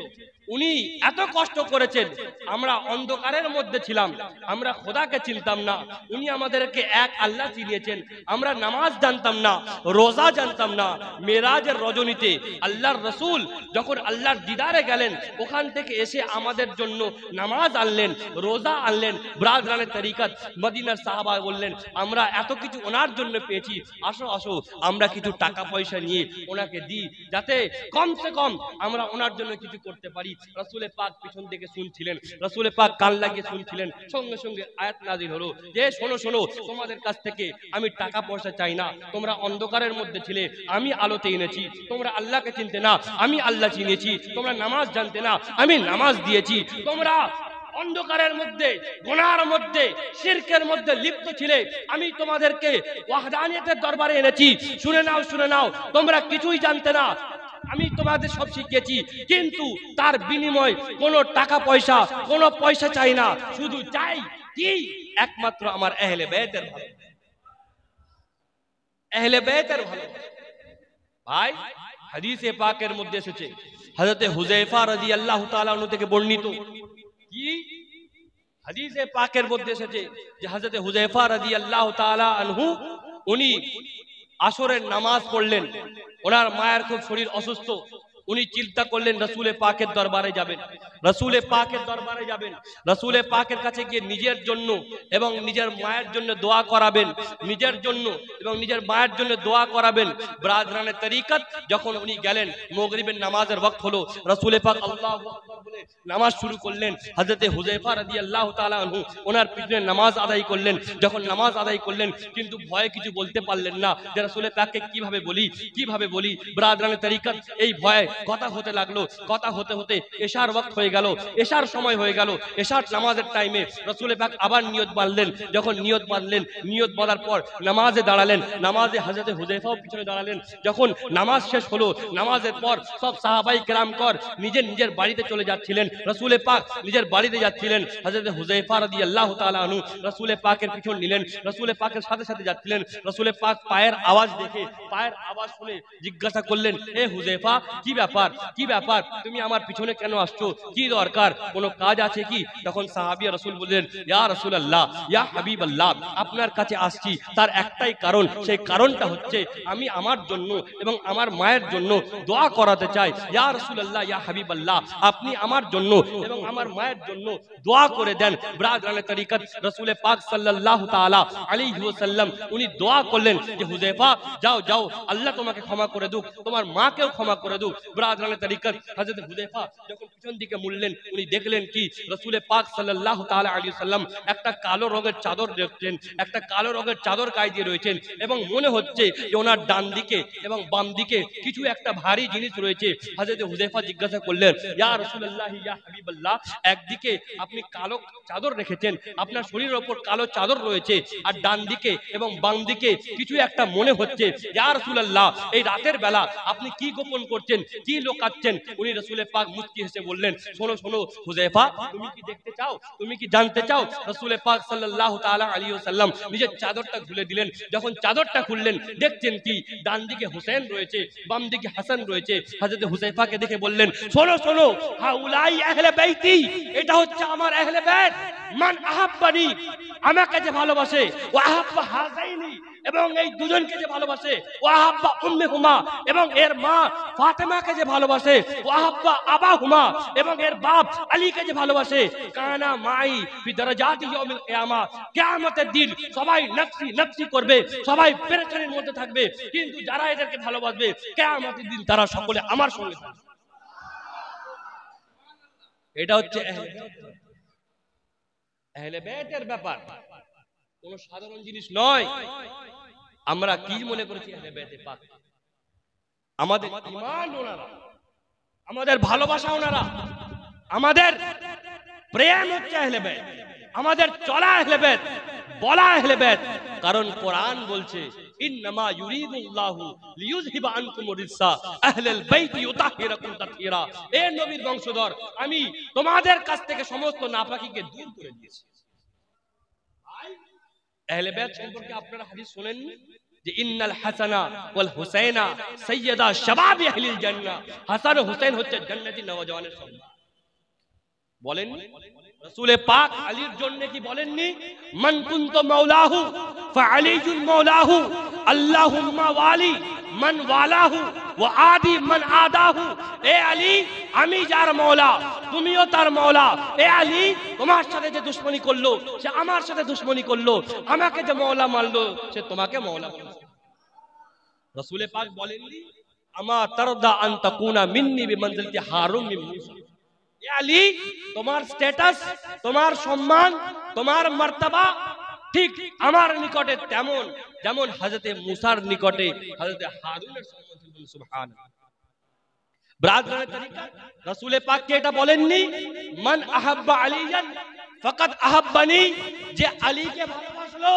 উনি এত কষ্ট করেছেন। আমরা অন্ধকারের মধ্যে ছিলাম, আমরা খোদাকে চিনতাম না, উনি আমাদেরকে এক আল্লাহ চিনিয়েছেন। আমরা নামাজ জানতাম না, রোজা জানতাম না। মেরাজের রজনীতে আল্লাহর রাসূল যখন আল্লাহর দিদারে গেলেন, ওখান থেকে এসে আমাদের জন্য নামাজ আনলেন, রোজা আনলেন। ব্রাদরানের তরিকত মদিনার সাহাবা বললেন, আমরা এত কিছু ওনার জন্য পেয়েছি, আসো আসো আমরা কিছু টাকা পয়সা নিয়ে ওনাকে দিই, যাতে কমসে কম আমরা ওনার জন্য কিছু করতে পারি। রাসূল পাক পিছন থেকে শুনছিলেন, রাসূল পাক কান লাগিয়ে শুনছিলেন। সঙ্গে সঙ্গে আয়াত নাযিল হলো যে শোনো শোনো, তোমাদের কাছ থেকে আমি টাকা পয়সা চাই না। তোমরা অন্ধকারের মধ্যে ছিলে, আমি আলোতে এনেছি। তোমরা আল্লাহকে চিনতে না, আমি আল্লাহ চিনিয়েছি। তোমরা নামাজ জানতে না, আমি নামাজ দিয়েছি। তোমরা অন্ধকারের মধ্যে, গুনার মধ্যে, শিরকের মধ্যে লিপ্ত ছিলে, আমি তোমাদেরকে ওয়াহদানিয়তের দরবারে এনেছি। শুনে নাও শুনে নাও, তোমরা কিছুই জানতে না, আমি তোমাদের সব শিখিয়েছি। কিন্তু তার বিনিময় কোনো টাকা পয়সা, কোনো পয়সা চাই না, শুধু চাই কি একমাত্র আমার আহলে বাইতের ভালো, আহলে বাইতের ভালো। ভাই হাদিসে পাকের মধ্যে এসেছে, হযরত হুযায়ফা রাদিয়াল্লাহু তাআলা আনহু থেকে বর্ণিত, কি হাদিসে পাকের মধ্যে এসেছে যে হযরত হুযায়ফা রাদিয়াল্লাহু তাআলা আনহু উনি আসরের নামাজ পড়লেন। ওনার মায়ের খুব শরীর অসুস্থ, উনি চিন্তা করলেন রাসূল পাকের দরবারে যাবেন, রাসূল পাকের দরবারে যাবেন, রাসূল পাকের কাছে গিয়ে নিজের জন্য এবং নিজের মায়ের জন্য দোয়া করাবেন, নিজের জন্য এবং নিজের মায়ের জন্য দোয়া করাবেন। ব্রাদরানের তরিকত যখন উনি গেলেন, মাগরিবের নামাজের ওয়াক্ত হলো, রাসূল পাক আল্লাহু আকবার বলে নামাজ শুরু করলেন। হযরত হুযায়ফা রাদিয়াল্লাহু তাআলা আনহু ওনার পিছনে নামাজ আদায় করলেন। যখন নামাজ আদায় করলেন, কিন্তু ভয়ে কিছু বলতে পারলেন না যে রাসূল পাককে কিভাবে বলি, কিভাবে বলি। ব্রাদরানের তরিকত এই ভয়ে কথা হতে লাগলো, কথা হতে হতে এশার ওয়াক্ত হয়ে গেল, এশার সময় হয়ে গেল। এশার নামাজের টাইমে রাসূল পাক আবার নিয়ত বাঁধলেন। যখন নিয়ত বাঁধলেন, নিয়ত বাঁধার পর নামাজে দাঁড়ালেন। নামাজে হযরত হুযায়ফাও পিছনে দাঁড়ালেন। যখন নামাজ শেষ হলো, নামাজের পর সব সাহাবাই কেরাম কর নিজের নিজের বাড়িতে চলে যাচ্ছিলেন। রাসূল পাক নিজের বাড়িতে যাচ্ছিলেন। হযরত হুযায়ফা রাদিয়াল্লাহু তাআলা আনহু রাসূল পাকের পিছন নিলেন, রাসূল পাকের সাথে সাথে যাচ্ছিলেন। রাসূল পাক পায়ের আওয়াজ দেখে, পায়ের আওয়াজ শুনে জিজ্ঞাসা করলেন, এ হুযায়ফা, কি ব্যাপার, কি ব্যাপার, তুমি আমার পিছনে কেন আসছো, কি দরকার, কোনো কাজ আছে কি? তখন সাহাবী রাসূল বললেন, ইয়া রাসূলুল্লাহ, ইয়া হাবিবাল্লাহ, আপনার কাছে আসছি তার একটাই কারণ, সেই কারণটা হচ্ছে আমি আমার জন্য এবং আমার মায়ের জন্য দোয়া করাতে চাই। ইয়া রাসূলুল্লাহ, ইয়া হাবিবাল্লাহ, আপনি আমার জন্য এবং আমার মায়ের জন্য দোয়া করে দেন। ব্রাদরানের তরিকত রাসূল পাক সাল্লাল্লাহু তাআলা আলাইহি ওয়াসাল্লাম উনি দোয়া করলেন যে হুযায়ফা, যাও যাও, আল্লাহ তোমাকে ক্ষমা করে দুক, তোমার মাকেও ক্ষমা করে দুক। ব্রাদরানের তরিকত হযরত হুযায়ফা যখন পিছন দিকে মুড়লেন, উনি দেখলেন কি রাসূল পাক সাল্লাল্লাহু তাআলা আলাইহি ওয়াসাল্লাম একটা কালো রঙের চাদর দেখছেন, একটা কালো রঙের চাদর গায়ে দিয়ে রয়েছেন, এবং মনে হচ্ছে যে ওনার ডান দিকে এবং বাম দিকে কিছু একটা ভারী জিনিস রয়েছে। হযরত হুযায়ফা জিজ্ঞাসা করলেন, ইয়া রাসূলুল্লাহ, ইয়া হাবিবাল্লাহ, একদিকে আপনি কালো চাদর রেখেছেন, আপনার শরীরের উপর কালো চাদর রয়েছে, আর ডান দিকে এবং বাম দিকে কিছু একটা মনে হচ্ছে। ইয়া রাসূলুল্লাহ, এই রাতের বেলা আপনি কি গোপন করছেন, কি লোকাচ্ছেন? উনি রাসূল পাক মুচকি হেসে বললেন, শোনো শোনো হুযায়ফা, তুমি কি দেখতে চাও, তুমি কি জানতে চাও? রাসূল পাক সাল্লাল্লাহু তাআলা আলাইহি ওয়াসাল্লাম নিজের চাদরটা খুলে দিলেন। যখন চাদরটা খুললেন, দেখছেন কি ডান দিকে হোসেন রয়েছে, বাম দিকে হাসান রয়েছে। হযরত হুযায়ফাকে দেখে বললেন, শোনো শোনো, হাউলাই আহলে বাইতি, এটা হচ্ছে আমার আহলে বাইত। মান আহাব্বানি, আমাকে যে ভালোবাসে, ওয়া আহাব্বা হাযাইনি, এবং এই দুজনকে যে ভালোবাসে, ওয়া আহাব্বা উম্মুহুমা, এবং এর মা ফাতেমাকে যে ভালোবাসে, ওয়া আহাব্বা আবাহুমা, এবং এর বাপ আলীকে যে ভালোবাসে, কানা মাই ফি দারাজাতি ইয়াউমিল কিয়ামা, কিয়ামতের দিন সবাই নফসি নফসি করবে, সবাই পেরেশানির মধ্যে থাকবে, কিন্তু যারা এদেরকে ভালোবাসবে কিয়ামতের দিন তারা সকলে আমার সঙ্গে থাকবে। এটা হচ্ছে আহলে বাইতের ব্যাপার কোন সাধারণ জিনিস নয়। আমরা কি মনে করেছি আহলে বাইতে পাক? আমাদের ঈমান ওনারা, আমাদের ভালোবাসা ওনারা, আমাদের প্রেম হচ্ছে আহলে বাইত, আমাদের চলা আহলে বাইত, বলা আহলে বাইত। কারণ কোরআন বলছে ইন্নামা ইউরিদুল্লাহু লিইয়ুযহিবা আনকুমুর রিজসা আহলাল বাইতি ইউতাহিরাকুম তাতহীরা। এ নবীর বংশধর, আমি তোমাদের কাছ থেকে সমস্ত নাপাকিকে দূর করে দিয়েছি। আহলে বাইত সম্পর্কে আপনারা হাদিস শুনেননি যে ইন্নাল হাসানা ওয়াল হুসাইনা সাইয়্যিদা শাবাবি আহলিল জান্নাহ, হাসান ও হুসাইন হচ্ছে জান্নাতি নওজওয়ানের সর্দার। বলেননি রাসূল পাক আলীর জন্য কি বলেননি মান কুনতু মাওলাহু ফাআলিয়ুন মাওলাহু আল্লাহুম্মা ওয়ালি মান ওয়ালাহু ওয়া আদি মান আদাহু। এ আলী, আমি যার মওলা তুমিও তার মওলা। এ আলী, তোমার সাথে যে দুশমনি করলো সে আমার সাথে দুশমনি করলো, আমাকে যে মওলা মানলো সে তোমাকে মওলা মানলো। রাসূল পাক বলেননি আমা তারদা আন তাকুনা মিন্নি বিমানজিলতি হারুন মিন মূসা। এ আলী, তোমার স্ট্যাটাস, তোমার সম্মান, তোমার মর্তবা ঠিক আমার নিকটে তেমন যেমন হযরতে মুসার নিকটে হযরতে হারুনের সম্মান ছিল। সুবহানাল্লাহ। ব্রাদরানের তরিকা রাসূল পাক কে এটা বলেননি মান আহাব্বা আলিয়ান ফাকাদ আহাব্বানি, যে আলীকে ভালোবাসলো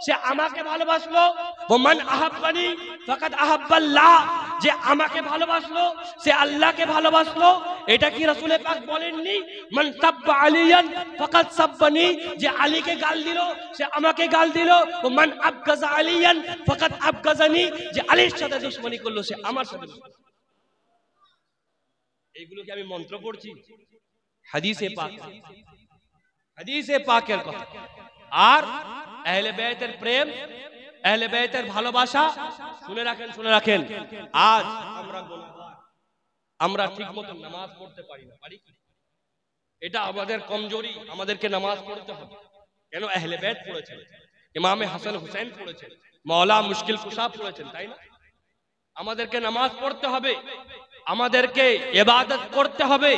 সে আমাকে ভালোবাসলো। ওয়া মান আহাব্বানি ফাকাদ আহাব্বাল্লাহ, যে আমাকে ভালোবাসলো সে আল্লাহকে ভালোবাসলো। এটা কি রাসূল পাক বলেননি মান সাব্বা আলিয়ান ফাকাদ সাব্বানি, যে আলীকে গাল দিল সে আমাকে গাল দিল। ও মান আবগাযা আলিয়ান ফাকাদ আবগাযানি, যে আলীর সাথে দুশমনি করলো সে আমার সাথে। এইগুলো কি আমি মন্ত্র পড়ছি? হাদিসে পাক, হাদিসে পাকের কথা। আর আহলে বাইতের প্রেম, আহলে বাইতের ভালোবাসা শুনে রাখেন, শুনে রাখেন। আজ আমরা গুনাহগার, আমরা ঠিকমতো নামাজ পড়তে পারি না, পারি কি? এটা আমাদের কমজোরি, আমাদেরকে নামাজ পড়তে হবে। কেন? আহলে বাইত পড়েছেন, ইমামে হাসান হুসাইন পড়েছেন, মাওলা মুশকিল কুশা পড়েছেন, তাই না? আমাদেরকে নামাজ পড়তে হবে, আমাদেরকে ইবাদত করতে হবে।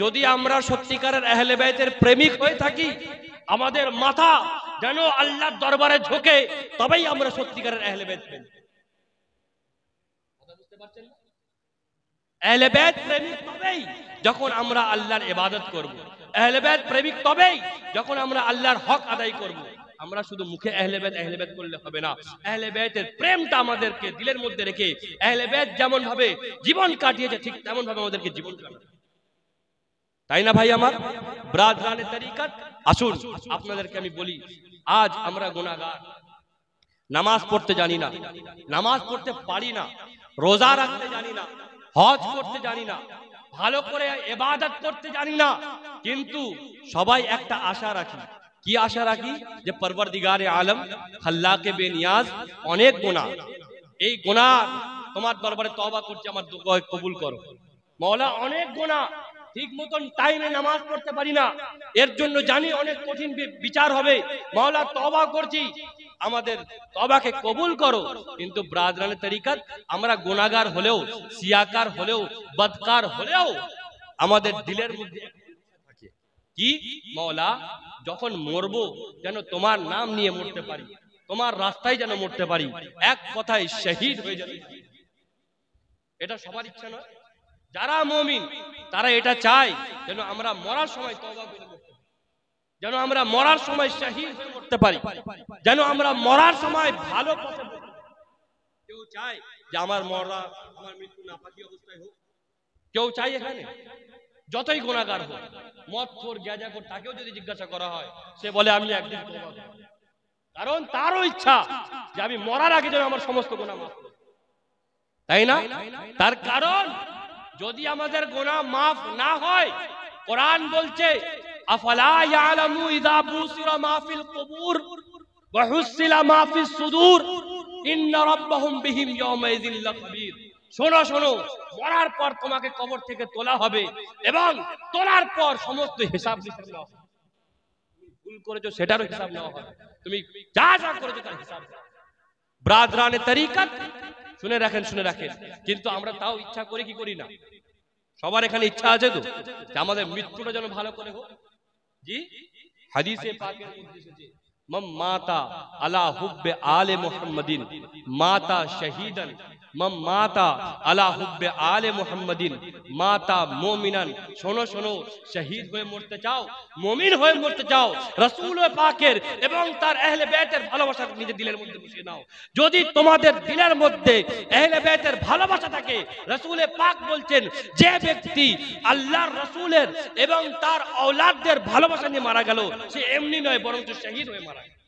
যদি আমরা সত্যিকারের আহলে বাইতের প্রেমিক হয়ে থাকি, আমাদের মাথা যেন আল্লাহর দরবারে ঝোঁকে, তবেই আমরা সত্যিকারের আহলে বাইত প্রেমিক। কথা বুঝতে পারছেন না? আহলে বাইত প্রেমিক তবেই যখন আমরা আল্লাহর ইবাদত করব। আহলে বাইত প্রেমিক তবেই যখন আমরা আল্লাহর হক আদায় করব। আমরা শুধু মুখে আহলে বাইত করলে হবে না, আহলে বাইতের প্রেমটা আমাদেরকে দিলের মধ্যে রেখে আহলে বাইত যেমন ভাবে জীবন কাটিয়েছে ঠিক তেমন ভাবে আমাদেরকে জীবন কাটাতে, তাই না ভাই আমার? ব্রাদরানের তরিকত আসুন আপনাদেরকে আমি বলি, আজ আমরা গুনাহগার, নামাজ পড়তে জানি না, নামাজ পড়তে পারি না, রোজা রাখতে জানি না, হজ করতে জানি না, ভালো করে ইবাদত করতে জানি না, কিন্তু সবাই একটা আশা রাখি। কি আশা রাখি? যে পরওয়ারদিগারে আলম খাল্লাকে বেনিয়াজ অনেক গুনাহ, এই গুনাহ তোমার দরবারে তওবা করছি, আমার দোয়া কবুল করো। মাওলা অনেক গুনাহ, ঠিক মতন টাইমে নামাজ পড়তে পারি না, এর জন্য জানি অনেক কঠিন বিচার হবে। মাওলা তওবা করছি, আমাদের তওবাকে কবুল করো। কিন্তু ব্রাদরানের তরিকত আমরা গুনাহগার হলেও, সিয়াকার হলেও, বদকার হলেও আমাদের দিলের মধ্যে থাকে কি, মাওলা যখন মরবো যেন তোমার নাম নিয়ে মরতে পারি, তোমার রাস্তায় যেন মরতে পারি, এক কথায় শহীদ হয়ে যাবে। এটা সবার ইচ্ছা নয়। যারা মুমিন তারা এটা চায় যেন আমরা মরার সময় তওবা করে মরতে পারি, যেন আমরা মরার সময় শহীদ হয়ে মরতে পারি, যেন আমরা মরার সময় ভালো পথে মরতে পারি। কেউ চায় যে আমার মরা, আমার মৃত্যু নাপাকি অবস্থায় হোক? কেউ চাই? এখানে যতই গুনাহগার হোক, মদখোর গাঁজাখোর, তাকেও যদি জিজ্ঞাসা করা হয় সে বলে আমি একদিন তওবা করব, কারণ তারও ইচ্ছা যে আমি মরার আগে যেন আমার সমস্ত গুনাহ মাফ হয়, তাই না? তার কারণ যদি আমাদের গুনাহ মাফ না হয়, কোরআন বলছে আফালা ইয়ালামু ইযা বুসিরা মা ফিল কুবুর ওয়া হুসিলা মা ফিস সুদূর ইন্না রাব্বাহুম বিহিম ইয়াওমাইযিন লাখাবীর। শোনো শোনো, মরার পর তোমাকে কবর থেকে তোলা হবে এবং তোলার পর সমস্ত হিসাব নিকাশ নেওয়া হবে। তুমি ভুল করেছো সেটারও হিসাব নেওয়া হবে, তুমি যা যা করেছো তার হিসাব। ব্রাদরানের তরিকত শুনে রাখেন, শুনে রাখেন। কিন্তু আমরা তাও ইচ্ছা করি কি করি না? সবার এখানে ইচ্ছা আছে তো যে আমাদের মৃত্যুটা যেন ভালো করে হোক। জি, হাদিসে পাকের মধ্যে এসেছে মান মাতা আলা হুব্বে আলে মুহাম্মাদিন মাতা শাহীদান মান মাতা আলা হুব্বে আলে মুহাম্মাদিন মাতা মুমিনান। শোনো শোনো, শহীদ হয়ে মরতে চাও, মুমিন হয়ে মরতে চাও, রাসূল পাকের এবং তার আহলে বাইতের ভালোবাসা নিজের দিলের মধ্যে বসিয়ে নাও। যদি তোমাদের দিলের মধ্যে আহলে বাইতের ভালোবাসা থাকে, রাসূল পাক বলছেন যে ব্যক্তি আল্লাহর রাসূলের এবং তার আওলাদদের ভালোবাসা নিয়ে মারা গেল, সে এমনি নয় বরং শহীদ হয়ে মারা গেল।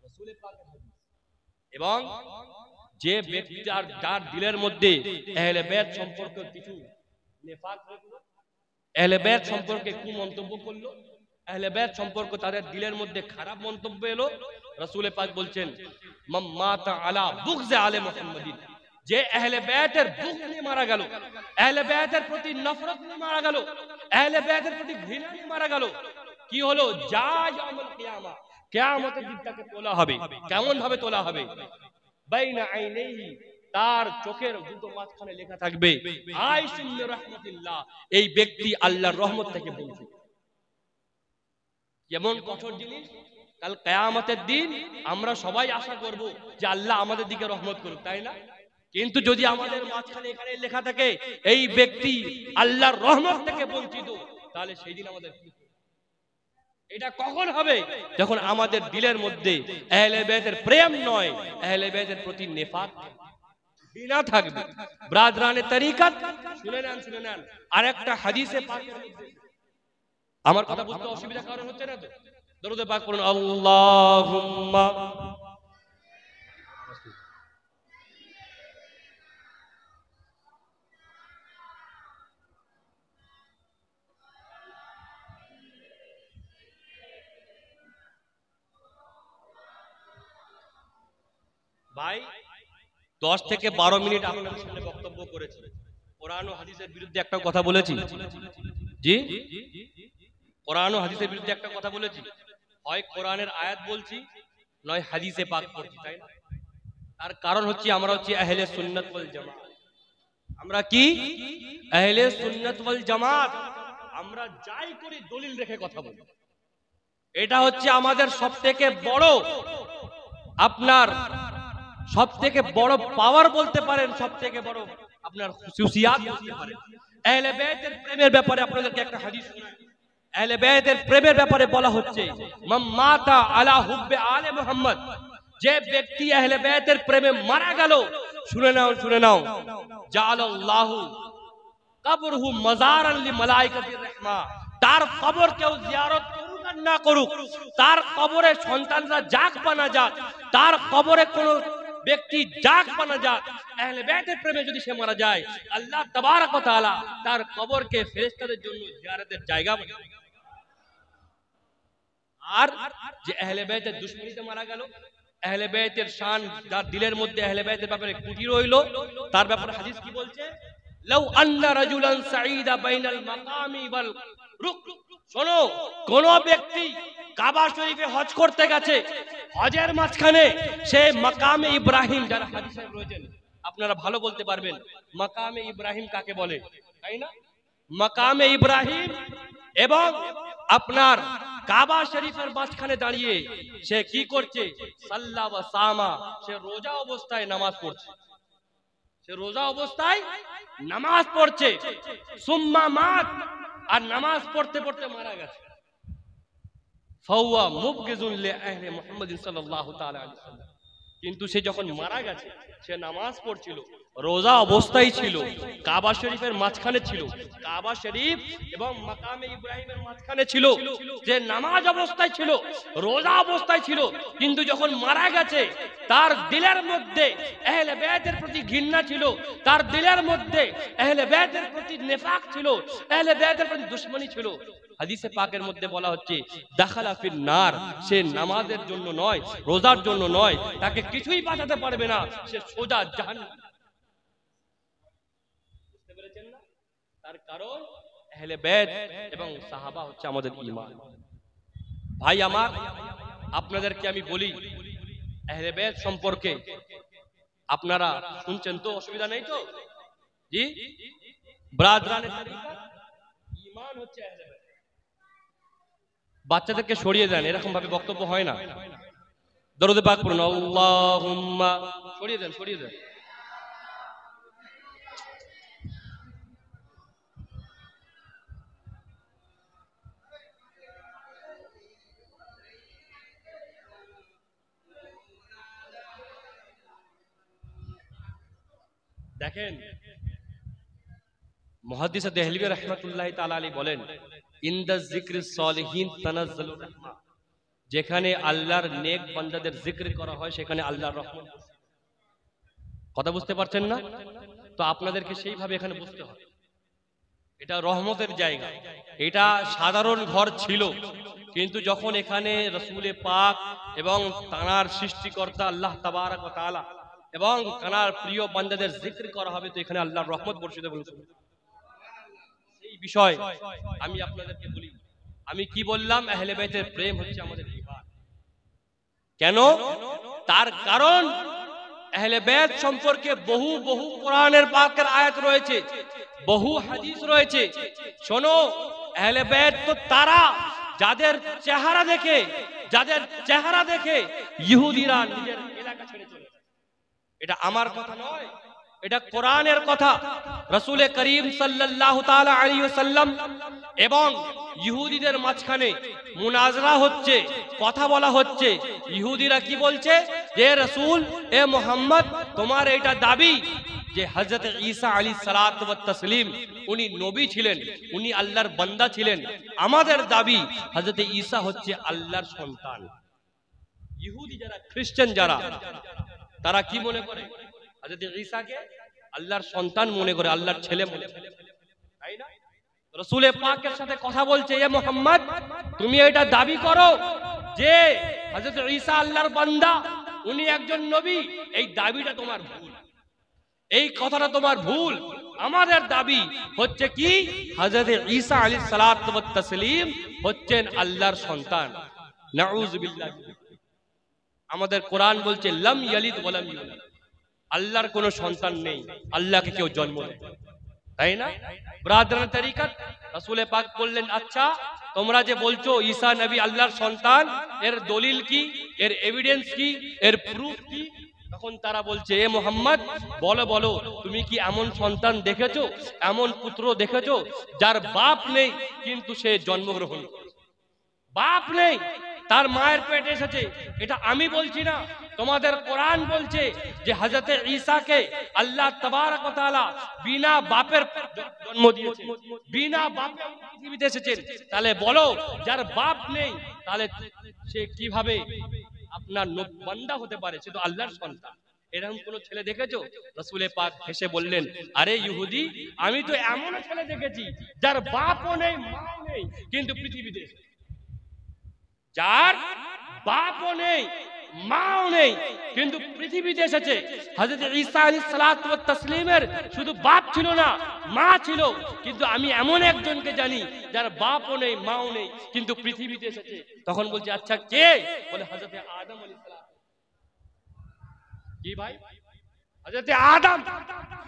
রাসূল পাকের হাদিস। এবং যে ব্যক্তি যার দিলের মধ্যে আহলে বাইত সম্পর্কে কিছু নেফাক হলো, আহলে বাইত সম্পর্কে কি মন্তব্য করলো, আহলে বাইত সম্পর্কে তাদের দিলের মধ্যে খারাপ মন্তব্য এলো, রাসূল পাক বলছেন মান মাতা আলা বুগজ আলে মুহাম্মাদিন, যে আহলে বাইতের বুগজ নিয়ে মারা গেল, আহলে বাইতের প্রতি নফরত নিয়ে মারা গেল, আহলে বাইতের প্রতি ঘৃণা নিয়ে মারা গেল, কি হলো, যা ইয়াউমুল কিয়ামা, কিয়ামতের দিন তাকে তোলা হবে। কেমন ভাবে তোলা হবে? বাইনা আইনাইহি, তার চোখের দুটো মাঝখানে লেখা থাকবে আইসুম মির রাহমাতিল্লাহ, এই ব্যক্তি আল্লাহর রহমত থেকে বঞ্চিত। কেমন কঠোর জিনিস! কাল কিয়ামতের দিন আমরা সবাই আশা করব যে আল্লাহ আমাদের দিকে রহমত করুক, তাই না? কিন্তু যদি আমাদের মাঝখানে এখানে লেখা থাকে এই ব্যক্তি আল্লাহর রহমত থেকে বঞ্চিত, তাহলে সেই দিন আমাদের কি? এটা কখন হবে? যখন আমাদের দিলের মধ্যে আহলে বাইতের প্রেম নয়, আহলে বাইতের প্রতি নেফাক বিনা থাকবে। ব্রাদরানে তরিকত শুনে নেন। আরেকটা হাদিসে পাকের মধ্যে, আমার কথা বুঝতে অসুবিধা কারণ হচ্ছে না তো? দরুদ পাক পড়ুন, আল্লাহুম্মা। ভাই 10 থেকে 12 মিনিট আপনাদের সামনে বক্তব্য করেছি, কোরআন ও হাদিসের বিরুদ্ধে একটা কথা বলেছি। জি, কোরআন ও হাদিসের বিরুদ্ধে একটা কথা বলেছি। হয় কোরআনের আয়াত বলছি, নয় হাদিসে পাক পড়ছি, তাই না? তার কারণ হচ্ছে আমরা হচ্ছে আহলে সুন্নাত ওয়াল জামাত। আমরা কি? আহলে সুন্নাত ওয়াল জামাত। আমরা যাই করি দলিল রেখে কথা বলি। এটা হচ্ছে আমাদের সবথেকে বড়, আপনার সবথেকে বড় পাওয়ার বলতে পারেন, সবথেকে বড় আপনার খুশুসিয়াত বলতে পারেন। আহলে বাইতের প্রেমের ব্যাপারে আপনাদেরকে একটা হাদিস শোনাই। আহলে বাইতের প্রেমের ব্যাপারে বলা হচ্ছে মান মাতা আলা হুব্বে আলে মুহাম্মদ, যে ব্যক্তি আহলে বাইতের প্রেমে মারা গেল, শুনে নাও, জাআলাল্লাহু কবরহু মাজারান লিমালাইকাতির রাহমা, তার কবর কেউ জিয়ারত করুক আর না করুক, তার কবরে সন্তানরা যাক বা না যাক, তার কবরে কোনো ব্যক্তি যাক বা না যাক, আহলে বাইতের প্রেমে যদি সে মারা যায়, আল্লাহ তাবারক ওয়া তাআলা তার কবরকে ফেরেশতাদের জন্য জিয়ারতের জায়গা বানিয়ে দেন। আর যে আহলে বাইতের দুশমনীতে মারা গেল, আহলে বাইতের শান যার দিলের মধ্যে আহলে বাইতের ব্যাপারে কুটি রইলো, তার ব্যাপারে হাদিস কি বলছে? লাউ আন্না রাজুলান সাঈদা বাইনাল মাকামি ওয়াল রুক, শোনো, কোন ব্যক্তি কাবা শরীফে হজ করতে গেছে, হজের মাঝখানে সে মাকামে ইব্রাহিম, যারা হাদিসে রয়েছেন আপনারা ভালো বলতে পারবেন মাকামে ইব্রাহিম কাকে বলে, তাই না? মাকামে ইব্রাহিম এবং আপনার কাবা শরীফের মাঝখানে দাঁড়িয়ে সে কি করছে? সাল্লা ওয়া সামা, সে রোজা অবস্থায় নামাজ পড়ছে, সে রোজা অবস্থায় নামাজ পড়ছে। সুম্মা মাত, আর নামাজ পড়তে পড়তে মারা গেছে। ফাওয়া মুবগিজুন লিআহলি মুহাম্মদ সাল্লাল্লাহু তাআলা আলাইহি ওয়াসাল্লাম, কিন্তু সে যখন মারা গেছে সে নামাজ পড়ছিল, রোজা অবস্থায় ছিল, কাবা শরীফের মাঝখানে ছিল, কাবা শরীফ এবং মাকামে ইব্রাহিমের মাঝখানে ছিল, যে নামাজ অবস্থায় ছিল, রোজা অবস্থায় ছিল, কিন্তু যখন মারা গেছে তার দিলের মধ্যে আহলে বাইতের প্রতি ঘৃণা ছিল, তার দিলের মধ্যে আহলে বাইতের প্রতি নেফাক ছিল, আহলে বাইতের প্রতি দুশমনী ছিল। হাদিসে পাকের মধ্যে বলা হচ্ছে দাখালা ফিন নার, সে নামাজের জন্য নয়, রোজার জন্য নয়, তাকে কিছুই বাঁচাতে পারবে না, সে সোজা জাহান্নাম। বুঝতে পেরেছেন না? তার কারণ আহলে বাইত এবং সাহাবা হচ্ছে আমাদের ঈমান। ভাই আমার, আপনাদেরকে আমি বলি আহলে বাইত সম্পর্কে আপনারা শুনছেন তো, অসুবিধা নেই তো? জি, ব্রাদরানে তরিকা ঈমান হচ্ছে আহলে বাইত। বাচ্চাদেরকে সরিয়ে দেন, এরকম ভাবে বক্তব্য হয় না। দরুদ পাক পড়ুন, আল্লাহুম্মা। সরিয়ে দেন, সরিয়ে দেন। দেখেন, মুহাদ্দিস দেহলভী রাহমাতুল্লাহি তাআলা আলাইহি বলেন, ইনদা যিকরিস সলিহিন তানাজ্জালুর রাহমা, যেখানে আল্লাহর নেক বান্দাদের জিক্র করা হয় সেখানে আল্লাহর রহমত। কথা বুঝতে পারছেন না? তো আপনাদেরকে সেইভাবে এখানে বুঝতে হবে, এটা রহমতের জায়গা। এটা সাধারণ ঘর ছিল, কিন্তু যখন এখানে রাসূলে পাক এবং তাঁর সৃষ্টিকর্তা আল্লাহ তাবারক ওয়া তাআলা এবং তাঁর প্রিয় বান্দাদের জিক্র করা হবে, তো এখানে আল্লাহর রহমত বর্ষিত বলছেন। এই বিষয় আমি আপনাদেরকে বলি, আমি কি বললাম, আহলে বাইতের প্রেম হচ্ছে আমাদের ইমান। কেন? তার কারণ আহলে বাইত সম্পর্কে বহু বহু কোরআনের পাকের আয়াত রয়েছে, বহু হাদিস রয়েছে। শোনো, আহলে বাইত তো তারা যাদের চেহারা দেখে ইহুদিরা নিজের এলাকা ছেড়ে চলে। এটা আমার কথা নয়, এটা কোরআনের কথা। রাসূল করিম সাল্লাল্লাহু তাআলা আলাইহি ওয়াসাল্লাম এবং ইহুদিদের মাঝখানে মুনাজরা হচ্ছে, কথা বলা হচ্ছে। ইহুদিরা কি বলছে, যে রাসূল, এ মুহাম্মদ, তোমার এটা দাবি যে হযরত ঈসা আলাইহিস সালাতু ওয়াত তাসলিম উনি নবী ছিলেন, উনি আল্লাহর বান্দা ছিলেন। আমাদের দাবি হযরত ঈসা হচ্ছে আল্লাহর সন্তান। ইহুদি যারা, খ্রিস্টান যারা, তারা কি মনে করে? হযরত ঈসাকে আল্লাহর সন্তান মনে করে, আল্লাহর ছেলে মনে করে, তাই না? রাসূল পাকের সাথে কথা বলছে, এ মুহাম্মদ, তুমি এটা দাবি করো যে হযরত ঈসা আল্লাহর বান্দা, উনি একজন নবী। এই দাবিটা তোমার ভুল, এই কথাটা তোমার ভুল। আমাদের দাবি হচ্ছে কি, হযরত ঈসা আলাইহিস সালাতু ওয়াত তাসলিম হচ্ছেন আল্লাহর সন্তান। নাউযুবিল্লাহ। আমাদের কোরআন বলছে, লাম ইয়ালিদ ওয়া লাম ইউলাদ, আল্লাহর কোনো সন্তান নেই, আল্লাহকে কেউ জন্ম দেয়, তাই না? ব্রাদারান তরিকত রাসূল পাক বললেন, আচ্ছা তোমরা যে বলছো ঈসা নবী আল্লাহর সন্তান, এর দলিল কি, এর এভিডেন্স কি, এর প্রুফ কি? তখন তারা বলছে, এ মুহাম্মদ, বলো বলো, তুমি কি এমন সন্তান দেখেছো, এমন পুত্র দেখেছো যার বাপ নেই কিন্তু সে জন্মগ্রহণ করেছে? বাপ নেই, তার মায়ের পেটে এসেছে। এটা আমি বলছি না, তোমাদের কোরআন বলছে যে হযরত ঈসাকে আল্লাহ তাবারক ওয়া তাআলা বিনা বাপের জন্ম দিয়েছেন, বিনা বাপে পৃথিবীতে এসেছেন। তাহলে বলো, যার বাপ নেই, তাহলে সে কিভাবে আপনার বান্দা হতে পারে? সে তো আল্লাহর সন্তান। এরকম কোন ছেলে দেখেছো? রাসূল পাক হেসে বললেন, আরে ইহুদি, আমি তো এমন ছেলে দেখেছি যার বাপও নেই, মাও নেই, কিন্তু পৃথিবীতে, যার বাপও নেই, মাও নেই, কিন্তু পৃথিবীতে এসেছে। হযরত ঈসা আলাইহিস সালাতু ওয়াত তাসলিমের শুধু বাপ ছিল না, মা ছিল। কিন্তু আমি এমন একজনকে জানি যার বাপও নেই, মাও নেই, কিন্তু পৃথিবীতে এসেছে। তখন বলছে, আচ্ছা কে? বলে হযরত আদম আলাইহিস সালাম। কি ভাই? হযরত আদম,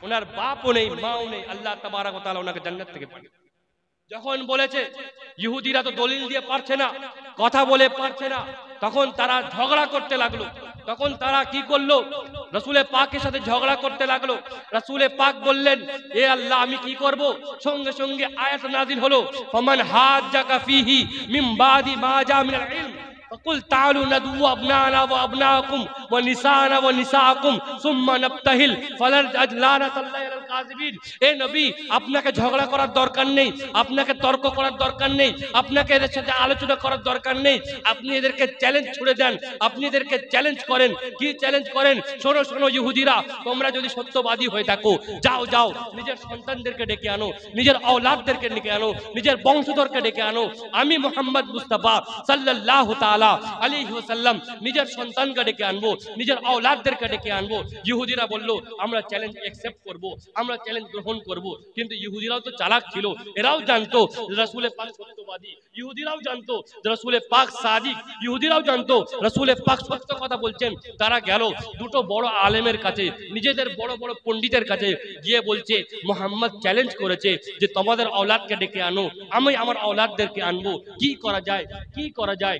ওনার বাপও নেই, মাও নেই, আল্লাহ তাবারক ওয়া তাআলা ওনাকে জান্নাত থেকে পাঠিয়েছেন। যখন বলেছে, ইহুদিরা তো দলিল দিয়ে পারছে না, কথা বলে পারছে না, তখন তারা ঝগড়া করতে লাগলো। তখন তারা কি করলো? রাসূল পাকের সাথে ঝগড়া করতে লাগলো। রাসূল পাক বললেন, এ আল্লাহ, আমি কি করব? সঙ্গে সঙ্গে আয়াত নাযিল হলো, ফামান হাজ্জাকা ফীহি মিন বাদি মা জা মিনাল ইলম ফাকুল তাআলু নাদউ আবনানা ওয়া আবনাকুম ওয়া নিসানা ওয়া নিসাকুম সুম্মা নাবতাহিল ফালানাতাল্লাহি আলাল কাযিবিন। এ নবী, আপনাকে ঝগড়া করার দরকার নেই, আপনাকে তর্ক করার দরকার নেই, আপনাকে এদের সাথে আলোচনা করার দরকার নেই। আপনি এদেরকে চ্যালেঞ্জ ছুড়ে দেন, আপনি এদেরকে চ্যালেঞ্জ করেন। কি চ্যালেঞ্জ করেন? শোনো শোনো ইহুদিরা, তোমরা যদি সত্যবাদী হয়ে থাকো, যাও যাও, নিজের সন্তানদেরকে ডেকে আনো, নিজের আওলাদদেরকে ডেকে আনো, নিজের বংশধরকে ডেকে আনো। আমি মুহাম্মদ মুস্তাফা সাল্লাল্লাহু তাআলা আলাইহি ওয়াসাল্লাম নিজের সন্তানকে ডেকে আনবো, নিজের আওলাদদেরকে ডেকে আনবো। ইহুদিরা বলল, আমরা চ্যালেঞ্জ অ্যাকসেপ্ট করব, আমরা চ্যালেঞ্জ গ্রহণ করব। কিন্তু ইহুদিরাও তো চালাক ছিল, এরাও জানতো রাসূল পাক সত্যবাদী, ইহুদিরাও জানতো রাসূল পাক সাদিক, ইহুদিরাও জানতো রাসূল পাক সত্য কথা বলছেন। তারা গেল দুটো বড় আলেমের কাছে, নিজেদের বড় বড় পণ্ডিতের কাছে গিয়ে বলছে মুহাম্মদ চ্যালেঞ্জ করেছে যে তোমাদের আওলাদকে ডেকে আনো, আমি আমার আওলাদদেরকে আনবো, কি করা যায়, কি করা যায়।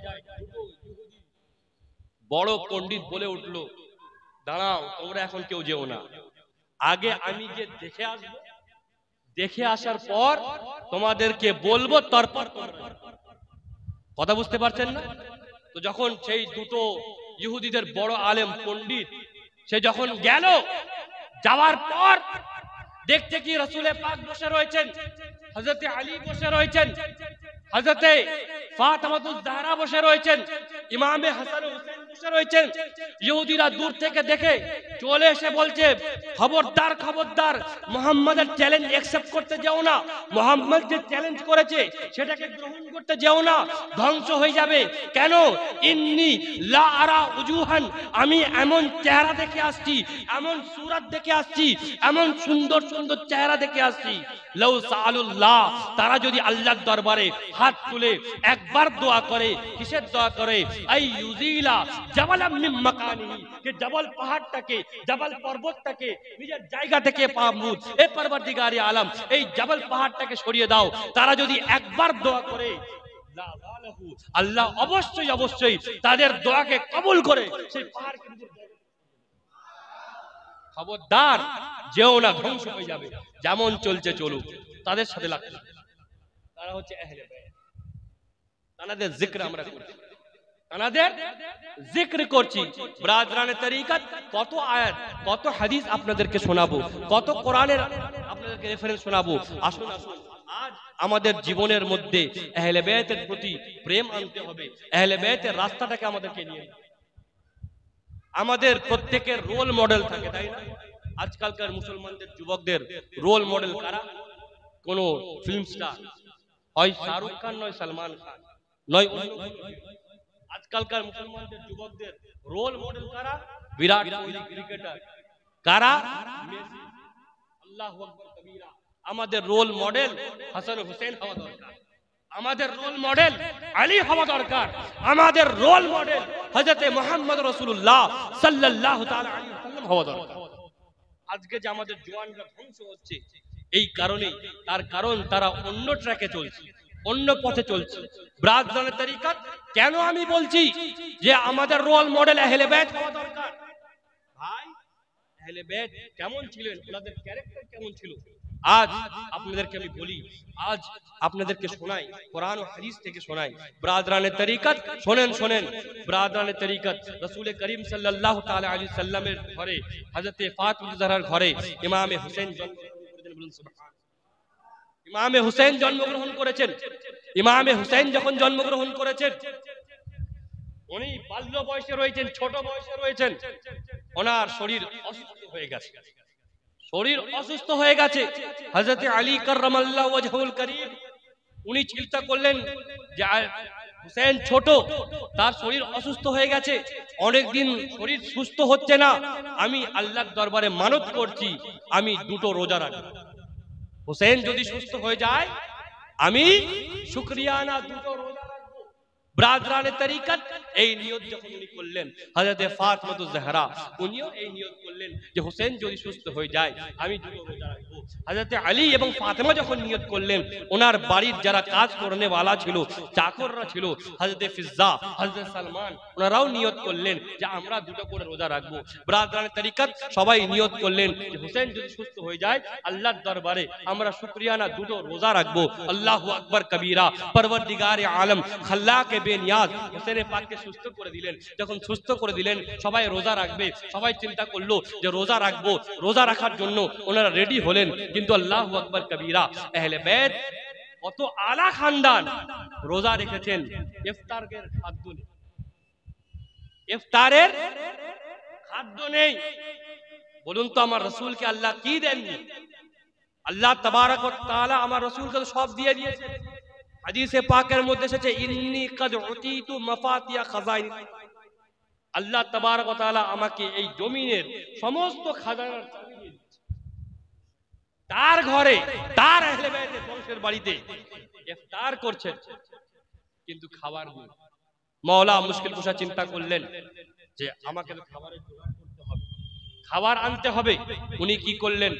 বড় পণ্ডিত বলে উঠলো, দাঁড়াও তোমরা এখন কেউ যেও না, আগে আমি যে দেখে আসবো, দেখে আসার পর তোমাদেরকে বলবো, তারপর কথা বুঝতে পারছেন না? তো যখন সেই দুটো ইহুদিদের বড় আলেম পণ্ডিত সে যখন গেল, যাওয়ার পর দেখতে কি রাসূল পাক বসে রয়েছেন, হযরতে আলী বসে রয়েছেন, হযরতে ফাতেমাতুজ জাহরা বসে রয়েছেন, ইমামে হাসান ও হুসাইন বসে রয়েছেন। ইহুদিরা দূর থেকে দেখে চলে এসে বলছে খবরদার খবরদার, মুহাম্মাদের চ্যালেঞ্জ অ্যাকসেপ্ট করতে যেও না, মুহাম্মদ যে চ্যালেঞ্জ করেছে সেটাকে গ্রহণ করতে যেও না, ধ্বংস হয়ে যাবে। কেন? ইন্নী লা আরা উজুহান, আমি এমন চেহারা দেখে আসছি, এমন সূরত দেখে আসছি, এমন সুন্দর সুন্দর চেহারা দেখে আসছি, লাউ সাআলুল্লাহ, তারা যদি আল্লাহর দরবারে হাত তুলে একবার দোয়া করে, কিসের দোয়া করে? আই ইউজিলা জাবালাম মিন মাকানিহি, যে জবল পাহাড়টাকে, জবল পর্বতটাকে নিজের জায়গা থেকে মাহমুদ, এ পরবর্তীগারে আলম এই জবল পাহাড়টাকে সরিয়ে দাও। তারা যদি একবার দোয়া করে আল্লাহ অবশ্যই অবশ্যই তাদের দোয়াকে কবুল করে সেই পাহাড়কে নিজের জায়গা। খবরদার যেও না, ধ্বংস হয়ে যাবে। যেমন চলছে চলুক, তাদের সাথে লাগছে। তারা হচ্ছে আহলে বাইত, তাদের জিক্র আমরা করছি, তাদের জিক্র করছি। ব্রাদরানে তরিকত কত আয়াত, কত হাদিস আপনাদেরকে শোনাবো, কত কোরআনের আপনাদেরকে রেফারেন্স শোনাবো। আসুন আসুন, আজ আমাদের জীবনের মধ্যে আহলে বাইতের প্রতি প্রেম আনতে হবে, আহলে বাইতের রাস্তাটাকে আমাদেরকে নিয়ে, আমাদের প্রত্যেকের রোল মডেল থাকে, তাই না? আজকালকার মুসলমানদের যুবকদের রোল মডেল কারা? কোন ফিল্ম স্টার, হয় শাহরুখ খান, নয় সালমান খান, নয়। আজকালকার মুসলমানদের যুবকদের রোল মডেল কারা? বিরাট কোহলি ক্রিকেটার, কারা? মেসি। আল্লাহু আকবার কবীরা। আমাদের রোল মডেল হাসান হুসেন হওয়া দরকার, আমাদের রোল মডেল আলী হওয়া দরকার, আমাদের রোল মডেল হযরত মুহাম্মদ রাসূলুল্লাহ সাল্লাল্লাহু তাআলা আলাইহি ওয়াসাল্লাম হওয়া দরকার। আজকে যে আমাদের জওয়ানরা ধ্বংস হচ্ছে এই কারণেই, তার কারণ তারা অন্য ট্র্যাকে চলছে, অন্য পথে চলছে। ব্রাদরানে তরিকত কেন আমি বলছি যে আমাদের রোল মডেল আহলে বাইত হওয়া দরকার? ভাই, আহলে বাইত কেমন ছিলেন, ওনাদের ক্যারেক্টার কেমন ছিল, আজ আপনাদেরকে আমি বলি, আজ আপনাদেরকে শোনাই, কোরআন ও হাদিস থেকে শোনাই। ব্রাদরানে তরিকত শোনেন, শোনেন। ব্রাদরানে তরিকত রাসূল করিম সাল্লাল্লাহু তাআলা আলাইহি সাল্লামের ঘরে, হযরতে ফাতিমা জাহরার ঘরে ইমামে হুসাইন জন্মগ্রহণ করেছেন। বলুন সুবহান। ইমামে হুসাইন জন্মগ্রহণ করেছেন। ইমামে হুসাইন যখন জন্মগ্রহণ করেছেন, উনি বাল্য বয়সে রয়েছেন, ছোট বয়সে রয়েছেন, ওনার শরীর অসুস্থ হয়ে গেছে, শরীর অসুস্থ হয়ে গেছে। হযরত আলী কাররামাল্লাহু ওয়াজহুল কারীম উনি চিন্তা করলেন যে হুসেন ছোট, তার শরীর অসুস্থ হয়ে গেছে, অনেকদিন শরীর সুস্থ হচ্ছে না, আমি আল্লাহর দরবারে মানত করছি আমি দুটো রোজা রাখব। হুসেন যদি সুস্থ হয়ে যায় আমি শুকরিয়ানা দুটো রোজা রাখবো। ব্রাদরানে তরিকত এই নিয়ত যখন উনি করলেন, হযরতে ফাতিমাতুজ জাহরা উনিও এই নিয়ত করলেন যে হোসেন যদি সুস্থ হয়ে যায় আমি দুটো রোজা রাখবো। হযরতে আলী এবং ফাতেমা যখন নিয়ত করলেন, ওনার বাড়ির যারা কাজ করনে वाला ছিল, চাকররা ছিল, হযরতে ফিজ্জা, হযরতে সালমান, ওনারাও নিয়ত করলেন যে আমরা দুটো করে রোজা রাখবো। ব্রাদরানে তরিকত সবাই নিয়ত করলেন যে হোসেন যদি সুস্থ হয়ে যায় আল্লাহর দরবারে আমরা শুকরিয়ানা দুটো রোজা রাখবো। আল্লাহু আকবার কবীরা। পরওয়ারদিগারে আলম খাল্লাকে বেনিয়াজ হোসেন পাককে সুস্থ করে দিলেন। যখন সুস্থ করে দিলেন সবাই রোজা রাখবে, সবাই চিন্তা করলো যে রোজা রাখবো, রোজা রাখার জন্য ওনারা রেডি হলেন। কিন্তু আল্লাহু আকবার কবীরা, আহলে বাইত কত আলা খানদান রোজা রেখেছেন, ইফতারের খাদ্য নেই, ইফতারের খাদ্য নেই। বলুন তো আমার রাসূলকে আল্লাহ কি দেননি? আল্লাহ তাবারক ওয়া তাআলা আমার রাসূলকে তো সব দিয়ে দিয়েছে। হাদিসে পাকের মধ্যে এসেছে ইন্নী কাদ উতীতু মাফাতিয়া খাজাইন, আল্লাহ তাবারক ওয়া তাআলা আমাকে এই জমিনের সমস্ত খাজানার চাবি দিয়ে দিয়েছে। তার ঘরে, তার আহলে বাইতের বংশের বাড়িতে ইফতার করছেন, কিন্তু খাবার নেই। মাওলা মুশকিল কুশা চিন্তা করলেন যে আমাকে তো খাবারের জোগাড় করতে হবে, খাবার আনতে হবে। উনি কি করলেন,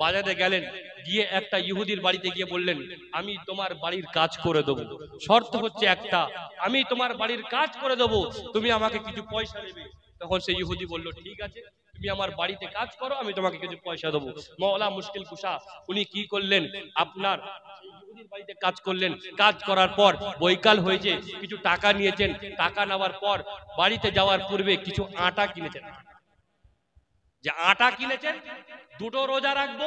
বাজারে গেলেন, গিয়ে একটা ইহুদির বাড়িতে গিয়ে বললেন, আমি তোমার বাড়ির কাজ করে দেবো, শর্ত হচ্ছে একটা, আমি তোমার বাড়ির কাজ করে দেবো, তুমি আমাকে কিছু পয়সা দেবে। তখন সেই ইহুদি বলল, ঠিক আছে, তুমি আমার বাড়িতে কাজ করো, আমি তোমাকে কিছু পয়সা দেবো। মাওলা মুশকিল কুশা উনি কি করলেন, আপনার বাড়িতে কাজ করলেন, কাজ করার পর বৈকাল হয়েছে, কিছু টাকা নিয়েছেন, টাকা নেওয়ার পর বাড়িতে যাওয়ার পূর্বে কিছু আটা কিনেছেন। যে আটা কিনেছেন, দুটো রোজা রাখবো,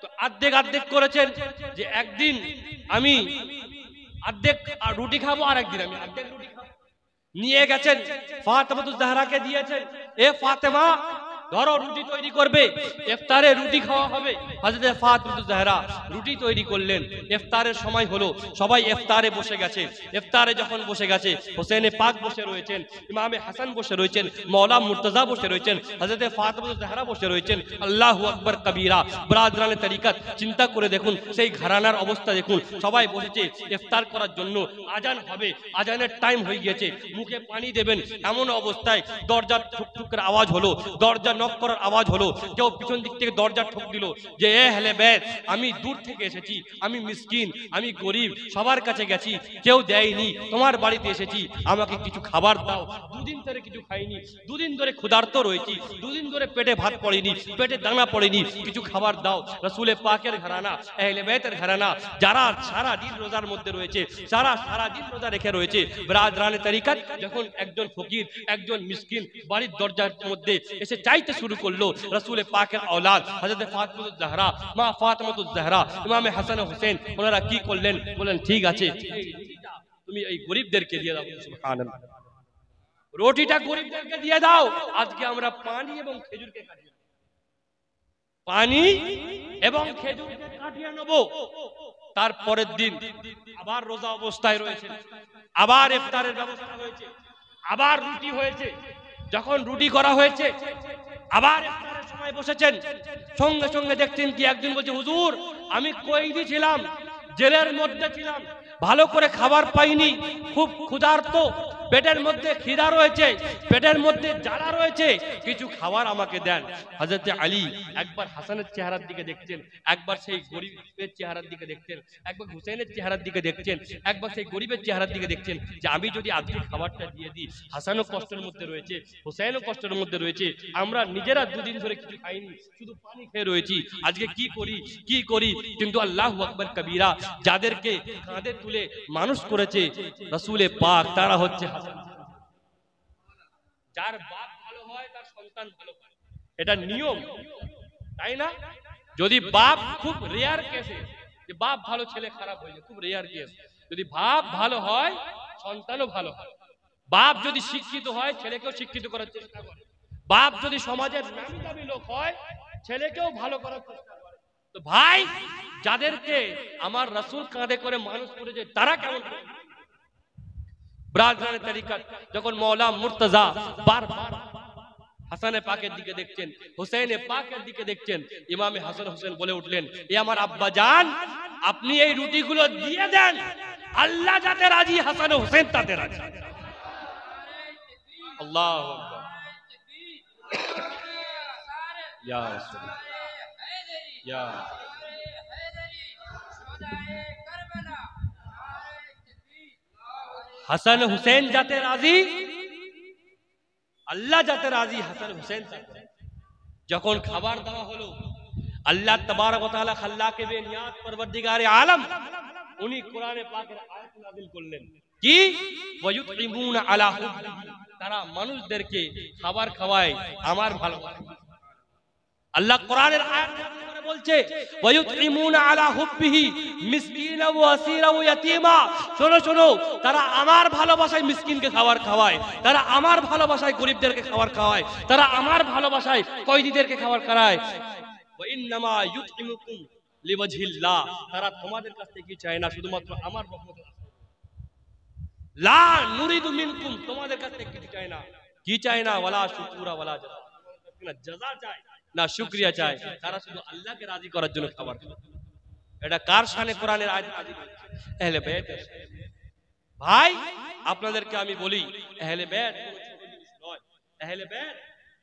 তো অর্ধেক অর্ধেক করেছেন, যে একদিন আমি অর্ধেক রুটি খাবো, আর একদিন আমি অর্ধেক রুটি খাবো। নিয়ে গেছেন, ফাতেমাতুজ জাহরাকে দিয়েছেন, এ ফাতেমা ধরো রুটি তৈরি করবে, ইফতারে রুটি খাওয়া হবে। হযরত ফাতেমাতুজ জাহরা রুটি তৈরি করলেন। ইফতারের সময় হলো, সবাই ইফতারে বসে গেছে। ইফতারে যখন বসে গেছে, হোসেনে পাক বসে রয়েছেন, ইমামে হাসান বসে রয়েছেন, মাওলা মুর্তজা বসে রয়েছেন, হযরত ফাতেমাতুজ জাহরা বসে রয়েছেন। আল্লাহু আকবার কবীরা। ব্রাদরানে তরিকত, চিন্তা করে দেখুন সেই ঘরানার অবস্থা দেখুন, সবাই বসেছে ইফতার করার জন্য। আজান হবে, আজানের টাইম হয়ে গিয়েছে, মুখে পানি দেবেন, এমন অবস্থায় দরজার ঠুকঠুকের আওয়াজ হলো, দরজা নক করার আওয়াজ হলো। কেউ পিছন দিক থেকে দরজা ঠুক দিল, যে এ আহলে বাইত, আমি দূর থেকে এসেছি, আমি মিসকিন, আমি গরিব, সবার কাছে গেছি, কেউ দেয়নি, তোমার বাড়িতে এসেছি, আমাকে কিছু খাবার দাও। দুদিন ধরে কিছু খাইনি, দুদিন ধরে ক্ষুধার্ত রয়েছি, দুদিন ধরে পেটে ভাত পড়েনি, পেটে দানা পড়েনি, কিছু খাবার দাও। রাসূলে পাকের ঘরানা, আহলে বাইতের ঘরানা, যারা সারা দিন রোজার মধ্যে রয়েছে, সারা দিন রোজা রেখে রয়েছে, ব্রাদরানে তরিকত, যখন একজন ফকির, একজন মিসকিন বাড়ির দরজার মধ্যে এসে চাইতে শুরু করলো, রাসূলে পাকের औलाद হযরত ফাতেমাতুজ জাহরা, মা ফাতেমাতুজ জাহরা, ইমামে হাসান ও হুসেন, ওনারা কি করলেন, বলেন ঠিক আছে, তুমি এই গরিবদেরকে দিয়ে দাও। সুবহানাল্লাহ, রুটিটা গরিবদেরকে দিয়ে দাও। আজকে আমরা পানি এবং খেজুরকে কাটিয়ে নেব, পানি এবং খেজুরকে কাটিয়ে নেব। তারপরের দিন আবার রোজা অবস্থায় রয়েছে, আবার ইফতারের ব্যবস্থা হয়েছে, আবার রুটি হয়েছে। যখন রুটি করা হয়েছে, আবার ইফতারের সময় বসেছেন, সঙ্গে সঙ্গে দেখছেন কি একজন বলছে, হুজুর আমি কয়েদি ছিলাম, জেলের মধ্যে ছিলাম, ভালো করে খাবার পাইনি, খুব ক্ষুধার্ত, পেটের মধ্যে খিদা রয়েছে, পেটের মধ্যে জ্বালা রয়েছে, কিছু খাবার আমাকে দেন। হযরত আলী একবার হাসানের চেহারার দিকে দেখছেন, একবার সেই গরিবের চেহারার দিকে দেখছেন, একবার হুসেনের চেহারার দিকে দেখছেন, একবার সেই গরিবের চেহারার দিকে দেখছেন, যে আমি যদি আজকে খাবারটা দিয়ে দিই, হাসানও কষ্টের মধ্যে রয়েছে, হুসেনও কষ্টের মধ্যে রয়েছে, আমরা নিজেরা দুদিন ধরে কিছু খাইনি, শুধু পানি খেয়ে রয়েছি, আজকে কি করি। কিন্তু আল্লাহু আকবার কবীরা, যাদেরকে কাঁধে তুলে মানুষ করেছে রাসূলে পাক, তারা হচ্ছে হাসান। যার বাপ ভালো হয় তার সন্তান ভালো হয়, এটা নিয়ম, তাই না? যদি বাপ, খুব রেয়ার কেসে যে বাপ ভালো ছেলে খারাপ হয়ে যায়, খুব রেয়ার কেস, যদি বাপ ভালো হয় সন্তানও ভালো হয়। বাপ যদি শিক্ষিত হয় ছেলেকেও শিক্ষিত করার চেষ্টা করে, বাপ যদি সমাজের নামি দামি লোক হয় ছেলেকেও ভালো করার চেষ্টা করে। তো ভাই, যাদেরকে আমার রাসূল কাঁধে করে মানুষ করেছে তারা কেমন? ব্রাদরানে তরিকত, যখন মাওলা মুর্তজা বারবার হাসানে পাকের দিকে দেখছেন, হুসেনে পাকের দিকে দেখছেন, ইমামে হাসান হোসেন বলে উঠলেন, এ আমার আব্বা জান, আপনি এই রুটিগুলো দিয়ে দেন, আল্লাহ যাতে রাজি, হাসান হোসেন তাতে রাজি। আল্লাহু আকবার, ইয়া রাসূল, ইয়া হাসান হুসেন যাতে রাজি, আল্লাহ যাতে রাজি, হাসান হুসেন যাতে। যখন খাবার দেওয়া হলো, আল্লাহ তাবারক ওয়া তাআলা খাল্লাকে বেনিয়াত পরওয়ারদিগারে আলম, উনি কোরআনে পাকের আয়াত নাযিল করলেন, কি ওয়ায়ুতইমুনা আলা হুব্বিহি, তারা মানুষদেরকে খাবার খাওয়ায় আমার ভালোবাসা। আল্লাহ কোরআনের আয়াত নাযিল করে বলছে, ওয়ায়ুতইমুনা আলা হুব্বিহি মিসকিনা ওয়া আসীরা ওয়া ইয়াতীমা। শোনো শোনো, তারা আমার ভালোবাসায় মিসকিনকে খাবার খাওয়ায়, তারা আমার ভালোবাসায় গরিবদেরকে খাবার খাওয়ায়, তারা আমার ভালোবাসায় কয়েদিদেরকে খাবার খাওয়ায়। ওয়া ইন্নামা ইউতইমুকুম লিওয়াজহিল্লাহ, তারা তোমাদের কাছ থেকে কি চায় না, শুধুমাত্র আমার রহমত। লা নুরিদু মিনকুম, তোমাদের কাছ থেকে কিছু চায় না, কি চায় না, ওয়ালা শুকুরা ওয়ালা জাযা, না জাযা চায় না শুকরিয়া চায়, তারা শুধু আল্লাহকে রাজি করার জন্য খাবার খায়। এটা কার শানে কোরআনের আয়াত নাযিল হচ্ছে? আহলে বাইত। ভাই আপনাদেরকে আমি বলি, আহলে বাইত কোনো ছোট জিনিস নয়। আহলে বাইত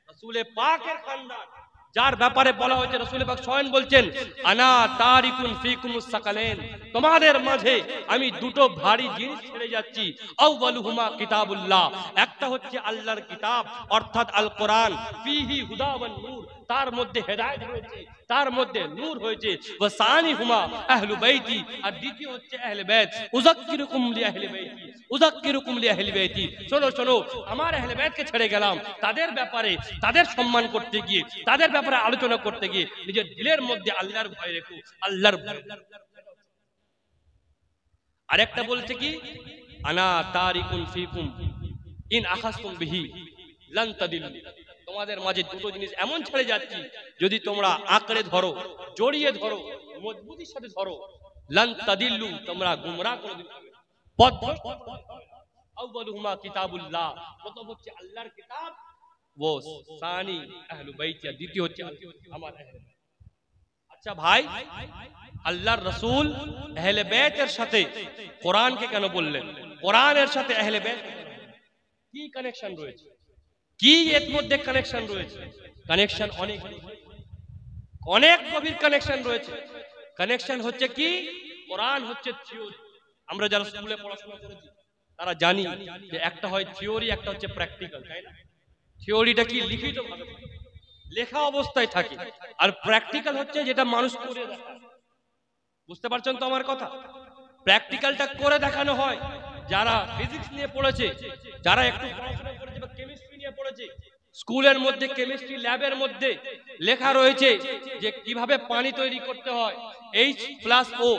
রাসূল পাকের খানদান, যার ব্যাপারে বলা হয়েছে, রাসূল পাক স্বয়ং বলছেন, আনা তারিকুন ফিকুমুস সাকালেন, তোমাদের মাঝে আমি দুটো ভারী জিনিস ছেড়ে যাচ্ছি। আউয়ালুহুমা কিতাবুল্লাহ, একটা হচ্ছে আল্লাহর কিতাব অর্থাৎ আল কোরআন, ফিহি হুদা ওয়ান নূর, তার মধ্যে হেদায়েত রয়েছে, তার মধ্যে নূর হয়েছে। ওয়া সানিহুমা আহলু বাইতি, আর দ্বিতীয় হচ্ছে আহলে বাইত। উযাক্কিরুকুম লি আহলি বাইতি, উযাক্কিরুকুম লি আহলি বাইতি, শোনো শোনো, আমার আহলে বাইতকে ছেড়ে গেলাম, তাদের ব্যাপারে, তাদের সম্মান করতে গিয়ে, তাদের ব্যাপারে আলোচনা করতে গিয়ে নিজের দিলের মধ্যে আল্লাহর ভয় রেখো, আল্লাহর ভয়। আরেকটা বলছে কি, আনা তারিকুন ফিকুম ইন আখাযতুম বিহি লান তাদিল্লু, তোমাদের মাঝে দুটো জিনিস এমন ছেড়ে যাচ্ছি, যদি তোমরা আঁকড়ে ধরো, জড়িয়ে ধরো, মজবুতির সাথে ধরো, লান তাদিল্লু, তোমরা গুমরাহ কোনদিন হবে না, পথভ্রষ্ট। আউয়ালুহুমা কিতাবুল্লাহ, প্রথম হচ্ছে আল্লাহর কিতাব, ও সানি আহলু বাইত, দ্বিতীয় হচ্ছে আমার আহলে বাইত। আচ্ছা ভাই, আল্লাহর রাসূল আহলে বাইতের সাথে কোরআনকে কেন বললেন? কোরআনের সাথে আহলে বাইত কি কানেকশন রয়েছে? কি এর মধ্যে কানেকশন রয়েছে? কানেকশন অনেক, অনেক গভীর কানেকশন রয়েছে। কানেকশন হচ্ছে কি, কোরআন হচ্ছে থিওরি। আমরা যারা স্কুলে পড়াশোনা করেছি তারা জানি যে একটা হয় থিওরি, একটা হচ্ছে প্র্যাকটিক্যাল, তাই না? থিওরিটা কি লিখিত ভাবে লেখা অবস্থায় থাকে, আর প্র্যাকটিক্যাল হচ্ছে যেটা মানুষ করে দেখায়। বুঝতে পারছেন তো আমার কথা? প্র্যাকটিক্যালটা করে দেখানো হয়। যারা ফিজিক্স নিয়ে পড়েছে, যারা একটু পড়াশোনা করেছে বা কেমিস্ট্রি নিয়ে পড়েছে, স্কুলের মধ্যে কেমিস্ট্রি ল্যাবের মধ্যে লেখা রয়েছে যে কিভাবে পানি তৈরি করতে হয়, H+O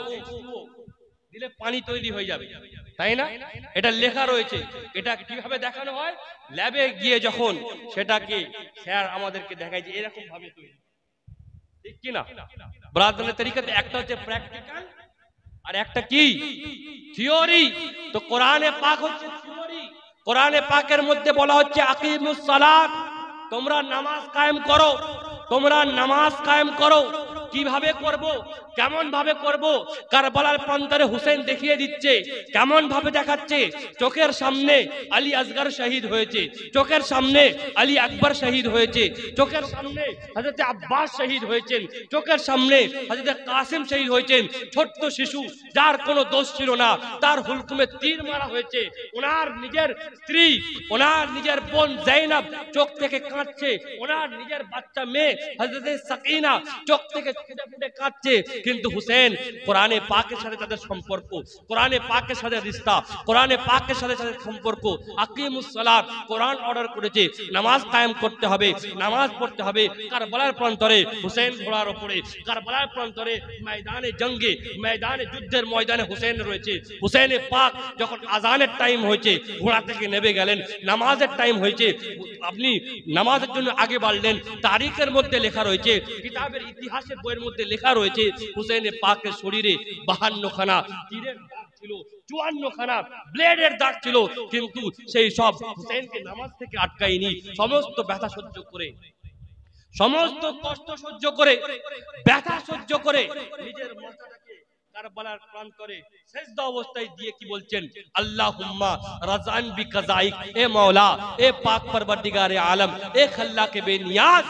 দিলে পানি তৈরি হয়ে যাবে, তাই না? এটা লেখা রয়েছে। এটা কিভাবে দেখানো হয়? ল্যাবে গিয়ে যখন সেটাকে স্যার আমাদেরকে দেখায় যে এরকম ভাবে তৈরি, ঠিক কি না? ব্রাদানের তরিকাতে একটা হচ্ছে প্র্যাকটিক্যাল আর একটা কি থিওরি। তো কোরআনে পাক হচ্ছে থিওরি। কোরআনে পাকের মধ্যে বলা হচ্ছে আকিমুস সালাত, তোমরা নামাজ কায়েম করো, তোমরা নামাজ কায়েম করো। কিভাবে করব, কেমন ভাবে করব? কারবালার প্রান্তরে হুসেন দেখিয়ে দিচ্ছে, কেমন ভাবে দেখাচ্ছে। চোখের সামনে আলী আসগর শহীদ হয়েছে, চোখের সামনে আলী আকবর শহীদ হয়েছে, চোখের সামনে হযরত আব্বাস শহীদ হয়েছেন, চোখের সামনে হযরত কাসিম শহীদ হয়েছেন। ছোট্ট শিশু যার কোনো দোষ ছিল না, তার হুলকুমে তীর মারা হয়েছে। ওনার নিজের স্ত্রী, ওনার নিজের বোন যায়েনব চোখ থেকে কাঁদছে, ওনার নিজের বাচ্চা মেয়ে হযরত সাকিনা চোখ থেকে ফুটে ফুটে কাঁদছে। কিন্তু হুসেন, কোরআনে পাকের সাথে তাদের সম্পর্ক, কোরআনে পাকের সাথে রিশতা, কোরআনে পাকের সাথে তাদের সম্পর্ক। আকিমুস সালাত, কোরআন অর্ডার করেছে নামাজ কায়েম করতে হবে, নামাজ পড়তে হবে। কারবালার প্রান্তরে হুসেন ঘোড়ার উপরে, কারবালার প্রান্তরে ময়দানে জঙ্গে, ময়দানে যুদ্ধের ময়দানে হুসেন রয়েছে। হুসেনে পাক যখন আজানের টাইম হয়েছে ঘোড়া থেকে নেমে গেলেন, নামাজের টাইম হয়েছে, আপনি নামাজের জন্য আগে বাড়লেন। তারিখের মধ্যে লেখা রয়েছে, কিতাবের ইতিহাসের বইয়ের মধ্যে লেখা রয়েছে, হুসেনে পাকের শরীরে 52 খানা তীরের দাগ ছিল, 54 খানা ব্লেডের দাগ ছিল, কিন্তু সেই সব হুসেনকে নামাজ থেকে আটকায়নি। সমস্ত ব্যথা সহ্য করে, সমস্ত কষ্ট সহ্য করে, ব্যথা সহ্য করে নিজের মাথাটাকে কারবালার প্রান্তরে সেজদা অবস্থায় দিয়ে কি বলছেন? আল্লাহুম্মা রাজান বিকাযাইক, এ মাওলা, এ পাক পরবর্তীগারে আলম, এ খাল্লাকে বেনিয়াজ,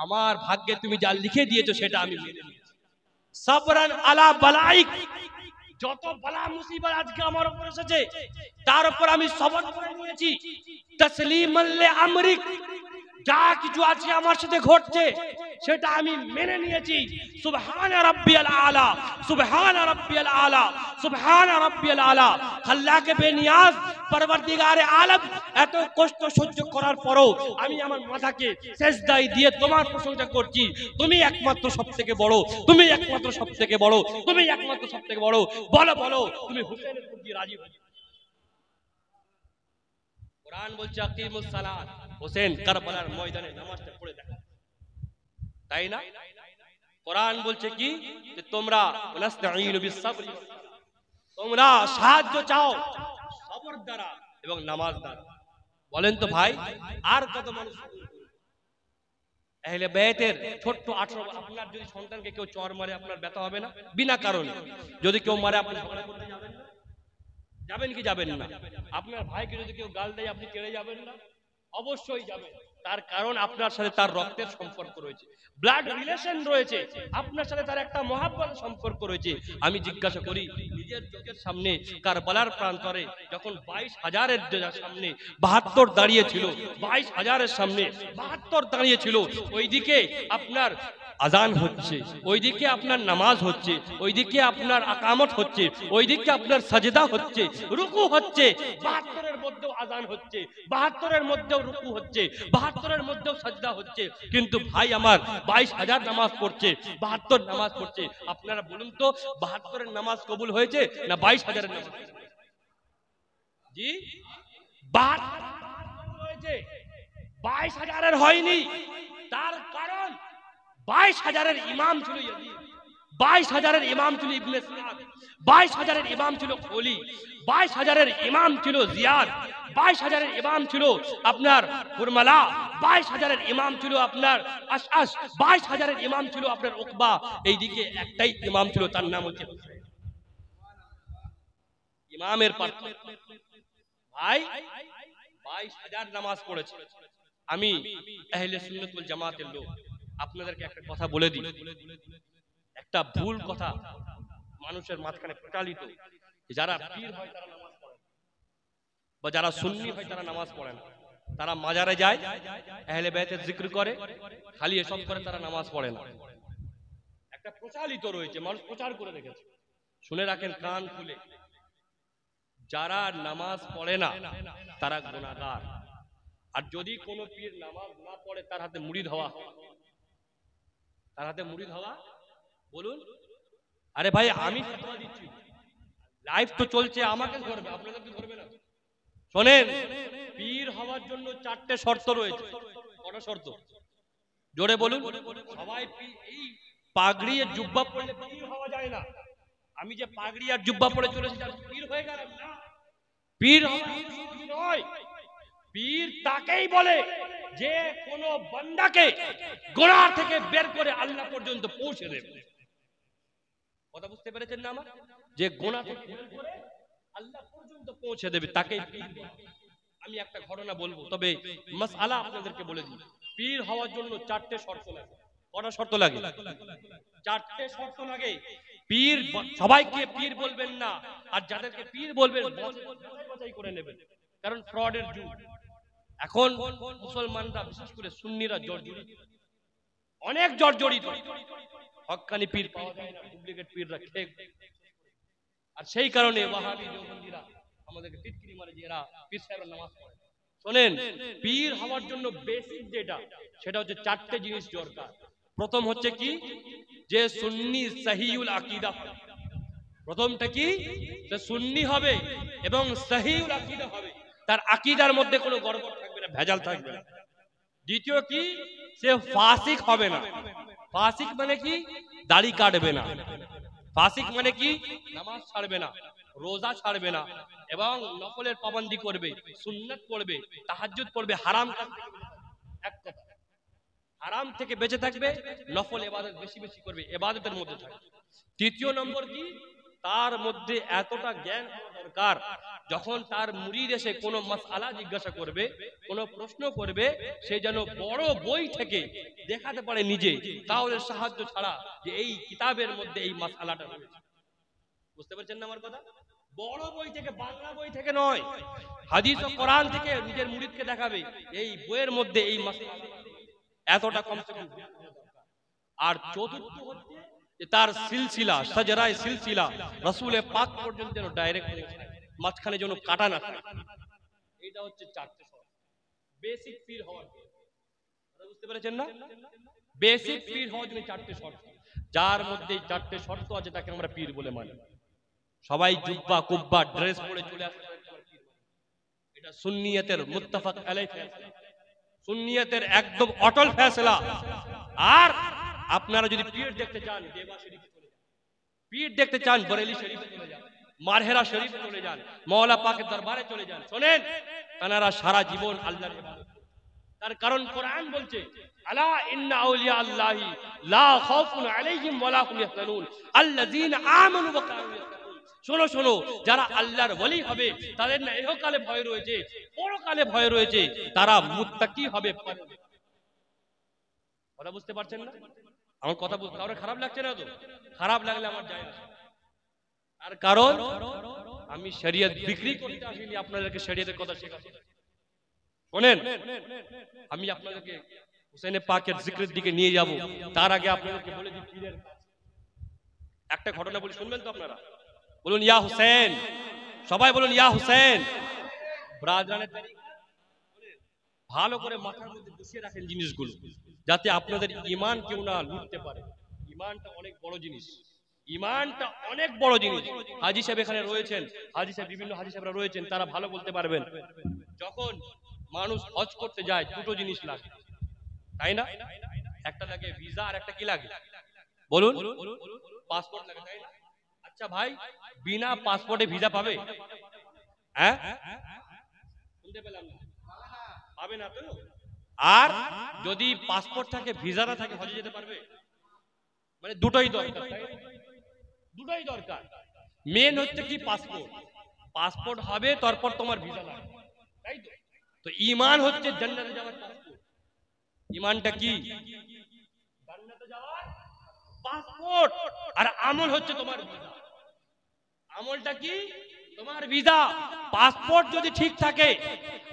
আমার ভাগ্যে তুমি যা লিখে দিয়েছো সেটা আমি মেনে নিয়েছি। সাবরান আলা বালাইক, যত বালা মুসিবত আজকে আমার উপর এসেছে তার উপর আমি সবর করে নিয়েছি। তাসলিমান লি আমরিক, যা কিছু আজকে আমার সাথে ঘটছে সেটা আমি মেনে নিয়েছি। সুবহানা রাব্বিয়াল আলা, সুবহানা রাব্বিয়াল আলা, সুবহানা রাব্বিয়াল আলা। খাল্লাকে বেনিয়াজ পরবর্তীগারে আলম, এত কষ্ট সহ্য করার পরও আমি আমার মাথাকে সেজদায় দিয়ে তোমার প্রশংসা করছি। তুমি একমাত্র সবথেকে বড়, তুমি একমাত্র সবথেকে বড়, তুমি একমাত্র সবথেকে বড়। বলো বলো, তুমি হুসেনের প্রতি রাজি হও। কোরআন বলছে আকিমুস সালাত, হুসেন কারবালার ময়দানে নামাজটা পড়ে দেখা, তাই না? কোরআন বলছে কি, যে তোমরা নাস্তাঈনু বিস-সাবরি, তোমরা সাহায্য চাও সবর দ্বারা এবং নামাজ দ্বারা। বলেন তো ভাই, আর কত মানুষ আহলে বাইতের ছোট্ট 18, আপনার যদি সন্তানকে কেউ চর মারে আপনার ব্যথা হবে না বিনা কারণে? যদি কেউ মারে আপনি ঝগড়া করতে যাবেন না? যাবেন কি যাবেন না? আপনার ভাইকে যদি কেউ গাল দেয় আপনি কেড়ে যাবেন না? অবশ্যই যাবেন। তার কারণ আপনার সাথে তার রক্তের সম্পর্ক রয়েছে, ব্লাড রিলেশন রয়েছে, আপনার সাথে তার একটা মহাব্বতের সম্পর্ক রয়েছে। আমি জিজ্ঞাসা করি, নিজের চোখের সামনে কারবালার প্রান্তরে যখন 22,000-এর সামনে 72 দাঁড়িয়েছিল, 22,000-এর সামনে 72 দাঁড়িয়েছিল, ওইদিকে আপনার আজান হচ্ছে, ওইদিকে আপনার নামাজ হচ্ছে, ওইদিকে আপনার আকামত হচ্ছে, ওইদিকে আপনার সাজদা হচ্ছে, রুকু হচ্ছে, 72-এর মধ্যেও আজান হচ্ছে, 72-এর মধ্যেও রুকু হচ্ছে, 72-এর মধ্যেও সাজদা হচ্ছে। কিন্তু ভাই আমার 22,000 নামাজ পড়ছে, 72 নামাজ পড়ছে। আপনারা বলুন তো 72-এর নামাজ কবুল হয়েছে না 22,000-এর নামাজ? জি, 72 হয়েছে, 22,000-এর হয়নি। তার কারণ 22,000-এর ইমাম ছিল ইয়াজিদ, 22,000-এর ইমাম ছিল ইবনে সাদ, 22,000-এর ইমাম ছিল খলি, 22,000-এর ইমাম ছিল জিয়াদ, 22,000-এর ইমাম ছিল আপনার কুরমালা, 22,000-এর ইমাম ছিল আপনার আশআস, 22,000-এর ইমাম ছিল আপনার উকবা। এইদিকে একটাই ইমাম ছিল, তার নাম হচ্ছে হুসাইন। ইমামের পার্থক্য ভাই, 22,000 নামাজ পড়েছে। আমি আহলে সুন্নাত ওয়াল জামাতের লোক, আপনাদেরকে একটা কথা বলে দিই, একটা ভুল কথা মানুষের মাঝখানে প্রচলিত, যারা পীর হয় তারা নামাজ পড়ে না, বা যারা সুন্নি হয় তারা নামাজ পড়ে না, তারা মাজারে যায়, আহলে বাইতের জিকির করে, খালি এসব করে, তারা নামাজ পড়ে না। একটা প্রচলিত রয়েছে, মানুষ প্রচার করে রেখেছে। শুনে রাখেন কান খুলে, যারা নামাজ পড়ে না তারা গুনাহগার। আর যদি কোনো পীর নামাজ না পড়ে তার হাতে মুরিদ হওয়া, তার হাতে মুরিদ হওয়া, বলুন। আরে ভাই আমি ফতোয়া দিচ্ছি, লাইভ তো চলছে, আমাকে ধরবে, আপনাদেরকে ধরবে না। শোনেন, পীর হওয়ার জন্য 4টে শর্ত রয়েছে। কটা শর্ত? জোরে বলুন। সবাই এই পাগড়ি আর জুব্বা পরলে পীর হওয়া যায় না। আমি যে পাগড়ি আর জুব্বা পরে চলেছি তার পীর হয়ে গেলাম না। পীর হওয়া নয়, পীর তাকেই বলে যে কোনো বান্দাকে গুনাহ থেকে বের করে আল্লাহ পর্যন্ত পৌঁছে দেবে। কথা বুঝতে পেরেছেন না আমার? যে গুনাহ থেকে বের করে আল্লাহ পর্যন্ত পৌঁছে দেবে তাকেই পীর বলে। আমি একটা ঘটনা বলবো, তবে মাসআলা আপনাদেরকে বলে দিই। পীর হওয়ার জন্য 4টে শর্ত লাগে। কটা শর্ত লাগে? 4টে শর্ত লাগে। পীর সবাইকে পীর বলবেন না, আর যাদেরকে পীর বলবেন বাছাই করে নেবেন, কারণ ফ্রডের যুগ এখন। মুসলমানরা বিশেষ করে সুন্নিরা জর্জরিত, অনেক জর্জরিত। হক্কানি পীর পাওয়া যায় না, ডুপ্লিকেট পীররা খেয়ে। আর সেই কারণে ওয়াহাবি দেওবন্দিরা আমাদেরকে টিটকিরি মারে যে এরা পীর সাহেবের নামাজ পড়ে। শোনেন, পীর হওয়ার জন্য বেসিক যেটা, সেটা হচ্ছে 4টে জিনিস দরকার। প্রথম হচ্ছে কি, যে সুন্নি সহিউল আকীদা। প্রথমটা কি, যে সুন্নি হবে এবং সহিউল আকীদা হবে, তার আকীদার মধ্যে কোনো গড়বড় থাকবে না, ভেজাল থাকবে না। দ্বিতীয় কি, সে ফাসিক হবে না। ফাসিক মানে কি, দাড়ি কাটবে না। ফাসিক মানে কি, নামাজ ছাড়বে না, রোজা ছাড়বে না, এবং নফলের পাবন্দি করবে, সুন্নাত পড়বে, তাহাজ্জুদ পড়বে, হারাম এক কথা হারাম থেকে বেঁচে থাকবে, নফল ইবাদত বেশি বেশি করবে, ইবাদতের মধ্যে থাকবে। তৃতীয় নম্বর কি, তার মধ্যে এতটা জ্ঞান হওয়া দরকার, যখন তার মুরিদ এসে কোনো মাসআলা জিজ্ঞাসা করবে, কোনো প্রশ্ন করবে, সে যেন বড় বই থেকে দেখাতে পারে নিজে, তাহলে সাহায্য ছাড়া, যে এই কিতাবের মধ্যে এই মাসআলাটা রয়েছে। বুঝতে পারছেন না আমার কথা? বড় বই থেকে, বাংলা বই থেকে নয়, হাদিস ও কোরআন থেকে নিজের মুরিদকে দেখাবে এই বইয়ের মধ্যে এই মাসআলা, এতটা কমসে কম। আর চতুর্থ হচ্ছে যে তার সিলসিলা, সাজরায়ে সিলসিলা রাসূলে পাক পর্যন্ত যেন ডাইরেক্ট পৌঁছায়, মাঝখানে যেন কাটা না থাকে। এটা হচ্ছে 4টে শর্ত বেসিক পীর হওয়ার জন্য। বুঝতে পেরেছেন না? বেসিক পীর হওয়ার জন্য 4টে শর্ত, যার মধ্যে 4টে শর্ত আছে তাকে আমরা পীর বলে মানি। সবাই জুব্বা কুব্বা ড্রেস পরে চলে আসে, এটা সুন্নিয়তের মুত্তাফাক আলাইহি ফয়সালা, সুন্নিয়তের একদম অটল ফয়সালা। আর আপনারা যদি পীর দেখতে চান, দেওয়া শরীফে চলে যান। পীর দেখতে চান, বরেলি শরীফে চলে যান, মারহেরা শরীফে চলে যান, মাওলা পাকের দরবারে চলে যান। শোনেন, তারা সারা জীবন আল্লাহর ইবাদত, তার কারণ কোরআন বলছে আলা ইন্না আউলিয়া আল্লাহি লা খাউফুন আলাইহিম ওয়া লা হুম ইয়াহজানুন আল্লাযীনা আমানু ওয়া কানু ইয়াত্তাকুন। শোনো শোনো, যারা আল্লাহর ওলি হবে তাদের না ইহকালে ভয় রয়েছে, পরকালে ভয় রয়েছে, তারা মুত্তাকি হবে। কথা বুঝতে পারছেন না? আমার কথা বুঝতে কারো খারাপ লাগছে না তো? খারাপ লাগলে আমার যায় আসে। তার কারণ আমি শরীয়ত বিক্রি করতে আসিনি, আপনাদেরকে শরীয়তের কথা শেখাতে। শোনেন, আমি আপনাদেরকে হুসাইনে পাকের জিকিরের দিকে নিয়ে যাব, তার আগে আপনাদেরকে বলে দিই পীরের একটা ঘটনা বলি, শুনবেন তো আপনারা? বলুন ইয়া হুসেন, সবাই বলুন ইয়া হুসেন। ব্রাদরানের ভালো করে মাথার মধ্যে বসিয়ে রাখেন জিনিসগুলো, যাতে আপনাদের ঈমান কেউ না লুটতে পারে। ঈমানটা অনেক বড় জিনিস, ঈমানটা অনেক বড় জিনিস। হাজী সাহেব এখানে রয়েছেন, হাজী সাহেব বিভিন্ন হাজী সাহেবরা রয়েছেন, তারা ভালো বলতে পারবেন। যখন মানুষ হজ করতে যায় দুটো জিনিস লাগে, তাই না? একটা লাগে ভিসা, আর একটা কি লাগে বলুন? পাসপোর্ট লাগে, তাই না? আচ্ছা ভাই, বিনা পাসপোর্টে ভিসা পাবে? হ্যাঁ, শুনতে পেলাম না, পাবে না তো। আর যদি পাসপোর্ট থাকে ভিসা না থাকে হজে যেতে পারবে? মানে দুটোই দরকার, দুটোই দরকার। মেন হচ্ছে কি পাসপোর্ট, পাসপোর্ট হবে তারপর তোমার ভিসা লাগবে, তাই তো? তো ঈমান হচ্ছে জান্নাতে যাওয়ার পাসপোর্ট। ঈমানটা কি? জান্নাতে যাওয়ার পাসপোর্ট। আর আমল হচ্ছে তোমার ভিসা। আমলটা কি? তোমার ভিসা। পাসপোর্ট যদি ঠিক থাকে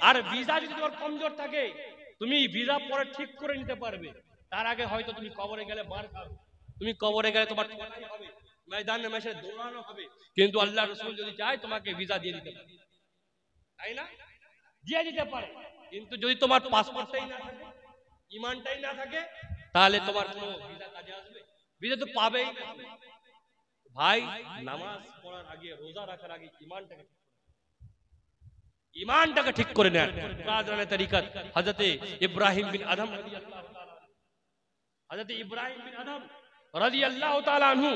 আর ভিসা যদি তোমার কমজোর থাকে, তুমি ভিসা পরে ঠিক করে নিতে পারবে। তার আগে হয়তো তুমি কবরে গেলে মার খাবে, তুমি কবরে গেলে তোমার ঠকাই হবে, ময়দানে মেশে দৌড়ানো হবে। কিন্তু আল্লাহ রাসূল যদি চায় তোমাকে ভিসা দিয়ে দিতে পারে, তাই না? দিয়ে দিতে পারে। কিন্তু যদি তোমার পাসপোর্টটাই না থাকে, ঈমানটাই না থাকে, তাহলে তোমার কোনো ভিসা কাজে আসবে? ভিসা তো পাবেই না। ভাই, নামাজ পড়ার আগে, রোজা রাখার আগে ঈমানটাকে ঠিক করে নেন। ব্রাদরানে তরিকত হযরত ইব্রাহিম বিন আদম রাদিয়াল্লাহু তাআলা, হযরত ইব্রাহিম বিন আদম রাদিয়াল্লাহু তাআলা আনহু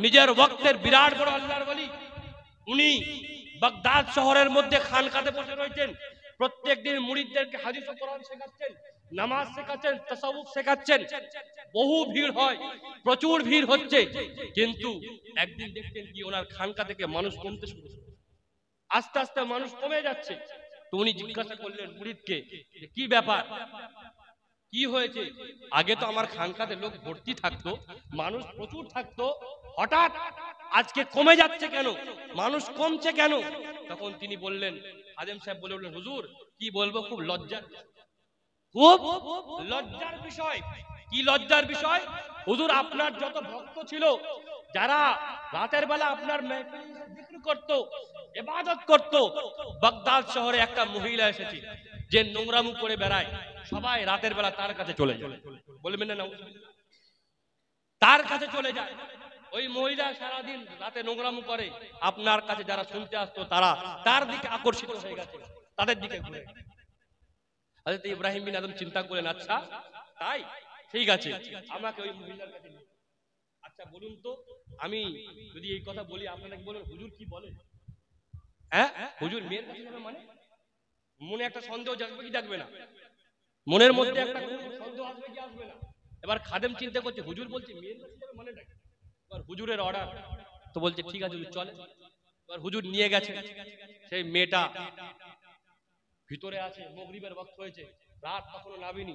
নিজের ওয়াক্তের বিরাট বড় আল্লাহর ওলি। উনি বাগদাদ শহরের মধ্যে খানকাতে বসে রয়েছেন, প্রত্যেকদিন মুরিদদেরকে হাদিস ও কোরআন শেখাচ্ছেন, নামাজ শেখাচ্ছেন, তাসাউফ শেখাচ্ছেন। বহু ভিড় হয়, প্রচুর ভিড় হচ্ছে। কিন্তু একদিন দেখতেন কি ওনার খানকা থেকে মানুষ কমতে শুরু হয়েছে, আস্তে আস্তে মানুষ কমে যাচ্ছে। তো উনি জিজ্ঞাসা করলেন মুরিদকে, কি ব্যাপার, কি হয়েছে? আগে তো আমার খানকাতে লোক ভর্তি থাকতো, মানুষ প্রচুর থাকতো, হঠাৎ আজকে কমে যাচ্ছে কেন, মানুষ কমছে কেন? তখন তিনি বললেন, আদেম সাহেব বলে উঠলেন, হুজুর কি বলবো, খুব লজ্জার, খুব লজ্জার বিষয়। কি লজ্জার বিষয়? হুজুর আপনার যত ভক্ত ছিল, যারা রাতের বেলা আপনার মেহফিলে জিকির করত, ইবাদত করত, বাগদাদ শহরে একটা মহিলা এসেছে যে নোংরামু করে বেড়ায়, সবাই রাতের বেলা তার কাছে চলে যায়। বলবেন না? তার কাছে চলে যায়। ওই মহিলা সারাদিন রাতে নোংরামু করে, আপনার কাছে যারা শুনতে আসতো তারা তার দিকে আকর্ষিত হয়ে গেছে, তাদের দিকে ঘুরে। হযরত ইব্রাহিম বিন আদম চিন্তা করলেন, আচ্ছা তাই, ঠিক আছে, আমাকে ওই মহিলার কাছে নিয়ে। আচ্ছা বলুন তো, আমি যদি এই কথা বলি আপনারা কি বলেন, হুজুর কি বলে? হ্যাঁ, হুজুর মেয়ের কাছে যাবে মানে? মনে একটা সন্দেহ জাগবে কি জাগবে না? মনের মধ্যে একটা সন্দেহ আসবে কি আসবে না? এবার খাদেম চিন্তা করছে, হুজুর বলছে মেয়ের কাছে যাবে মানে না? এবার হুজুরের অর্ডার, তো বলছে ঠিক আছে হুজুর চলে। এবার হুজুর নিয়ে গেছে, সেই মেয়েটা ভিতরে আছে, মাগরিবের ওয়াক্ত হয়েছে, রাত কখনো নামেনি।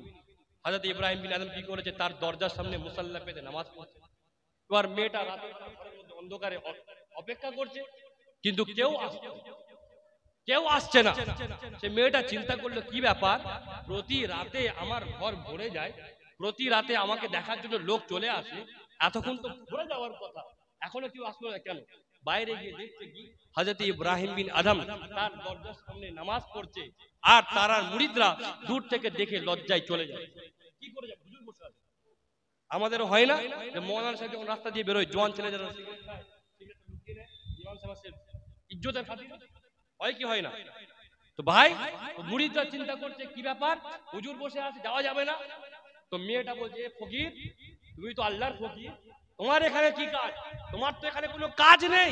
হযরত ইব্রাহিম বিন আদম কি করেছে, তার দরজার সামনে মুসাল্লা পেতে নামাজ পড়ছে। এবার মেয়েটা রাতের ঘরের মধ্যে অন্ধকারে অপেক্ষা করছে, কিন্তু কেউ আসছে না। সে মেয়েটা চিন্তা করলো, কি ব্যাপার, প্রতি রাতে আমার ঘর ভরে যায়, প্রতি রাতে আমাকে দেখার জন্য লোক চলে আসে, এতক্ষণ তো ভরে যাওয়ার কথা, এখনো কেউ আসলো না কেন? বাইরে গিয়ে দেখতে কি, হযরত ইব্রাহিম বিন আদম তার দরজার সামনে নামাজ পড়ছে, আর তার মুরিদরা দূর থেকে দেখে লজ্জায় চলে যায়। কি করে যায়? হুজুর বসে আছে। আমাদেরও হয় না যে মৌলানা সাহেব যখন রাস্তা দিয়ে বেরোয়, জোয়ান ছেলে যারা সিগারেট খায়, সিগারেট লুকিয়ে নেয়, ইমাম সাহেব ইজ্জতের খাতিরে, হয় কি হয় না? তো ভাই, মুরিদরা চিন্তা করছে, কি ব্যাপার, হুজুর বসে আছে, যাওয়া যাবে না। তো মেয়েটা বলছে, এ ফকির, তুমি তো আল্লাহর ফকির, তোমার এখানে কি কাজ? তোমার তো এখানে কোনো কাজ নেই।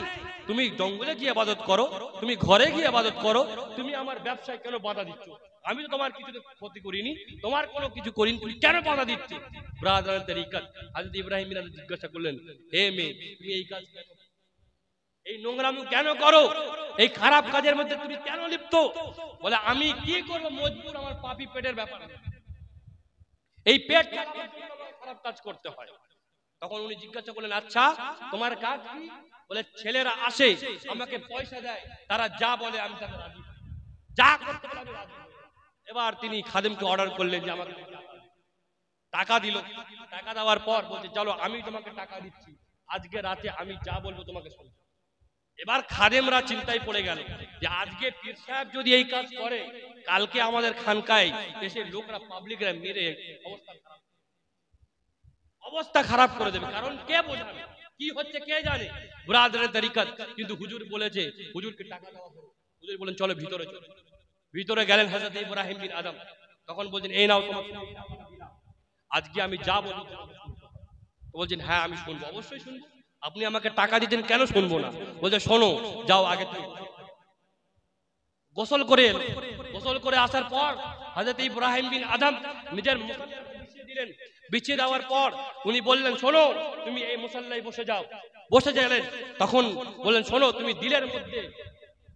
তুমি জঙ্গলে গিয়ে ইবাদত করো, তুমি ঘরে গিয়ে ইবাদত করো, তুমি আমার ব্যবসায় কেন বাধা দিচ্ছ? আমি তো তোমার কিছু ক্ষতি করিনি, তোমার কোনো কিছু করিনি, তুমি কেন বাধা দিচ্ছ? ব্রাদার তরিকত হযরত ইব্রাহিম বিন আদম জিজ্ঞাসা করলেন, হে মেয়ে, তুমি এই কাজ কেন, এই নোংরামি কেন করো, এই খারাপ কাজের মধ্যে তুমি কেন লিপ্ত? বলে আমি কি করব, মজবুর, আমার পাপী পেটের ব্যাপার, এই পেট চালানোর জন্য আমাকে খারাপ কাজ করতে হয়। তখন উনি জিজ্ঞাসা করলেন, আচ্ছা তোমার কাজ কি? বলে ছেলেরা আসে, আমাকে পয়সা দেয়, তারা যা বলে আমি তাকে রাজি, যা করতে বলে আমি রাজি। এবার তিনি খাদেমকে অর্ডার করলেন যে আমাকে টাকা দিল। টাকা দেওয়ার পর বলছে, চলো আমি তোমাকে টাকা দিচ্ছি, আজকে রাতে আমি যা বলবো তোমাকে শুনতে। এবার খাদেমরা চিন্তায় পড়ে গেল যে আজকে পীর সাহেব যদি এই কাজ করে, কালকে আমাদের খানকায় এসে লোকরা, পাবলিকরা মেরে অবস্থা খারাপ করে দেবে। কারণ কে বোঝাবে কি হচ্ছে কে জানে, ব্রাদারের তরিকত। কিন্তু হুজুর বলেছে, হুজুরকে টাকা দেওয়া হলো। হুজুর বলেন চলো ভিতরে চলো। ভিতরে গেলেন হযরত ইব্রাহিম বিন আদম। তখন বলছেন, এই নাও তোমাকে, আজকে আমি যা বলবো বলছেন, হ্যাঁ আমি শুনবো, অবশ্যই শুনবো। আপনি আমাকে টাকা দিতেন, কেন শুনবো না? বলছে, শোনো, যাও আগে তুমি গোসল করে এলো। গোসল করে আসার পর হযরত ইব্রাহিম বিন আদম নিজের মুসল্লা বিছিয়ে দিলেন। বিছিয়ে দেওয়ার পর উনি বললেন, শোনো, তুমি এই মুসল্লায় বসে যাও। বসে গেলেন। তখন বললেন, শোনো, তুমি দিলের মধ্যে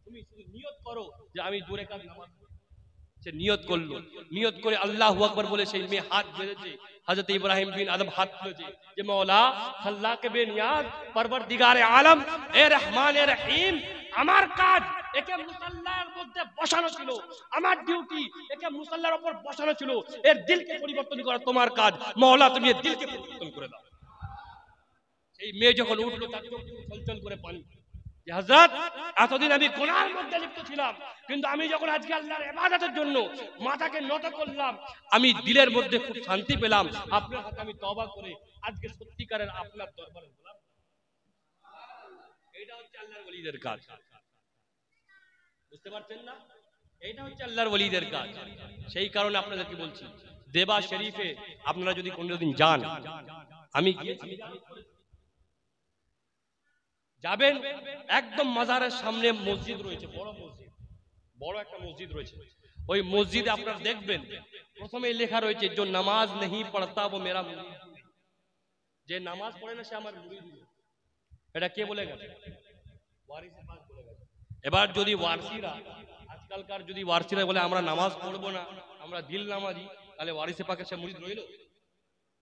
তুমি শুধু নিয়ত করো যে আমি 2 রাকাত নামাজ। সে নিয়ত করলো। নিয়ত করে আল্লাহু আকবার বলে সেই মেয়ে হাত বেঁধেছে। হযরত ইব্রাহিম বিন আদম হাত তুলেছে যে মওলা খাল্লাকে বেনিয়াজ পরবর্দিগারে আলম, এ রহমান এ রহিম, আমার কাজ একে মুসাল্লার মধ্যে বসানো ছিল, আমার ডিউটি একে মুসাল্লার উপর বসানো ছিল। এর দিলকে পরিবর্তন করা তোমার কাজ, মওলা তুমি এর দিলকে পরিবর্তন করে দাও। সেই মেয়ে যখন উঠলো, তার চোখ ছলছল করে পানি। যে হযরত, এতদিন আমি গুনাহের মধ্যে লিপ্ত ছিলাম, কিন্তু আমি যখন আজকে আল্লাহর ইবাদতের জন্য মাথাকে নত করলাম, আমি দিলের মধ্যে খুব শান্তি পেলাম। আপনার হাতে আমি তওবা করে আজকে সত্যিকারের আপনার দরবারে গেলাম। এটা হচ্ছে আল্লাহর ওলিদের কাজ। বুঝতে পারছেন না? এটা হচ্ছে আল্লাহর ওলিদের কাজ। সেই কারণে আপনাদেরকে বলছি, দেবা শরীফে আপনারা যদি কোনোদিন যান, আমি গিয়েছি, যাবেন, একদম মাজারের সামনে মসজিদ রয়েছে, বড় মসজিদ, বড় একটা মসজিদ রয়েছে। ওই মসজিদে আপনারা দেখবেন প্রথমেই লেখা রয়েছে, যে নামাজ नहीं पढ़ता वो मेरा मुरीद। যে নামাজ পড়ে না সে আমার মুরিদ। এটা কে বলে গেছে? ওয়ারিসে পাক বলে গেছে। এবার যদি ওয়ারসিরা, আজকালকার যদি ওয়ারসিরা বলে আমরা নামাজ পড়বো না, আমরা দিল নামাজি, তাহলে ওয়ারিসে পাকের সে মুরিদ রইল?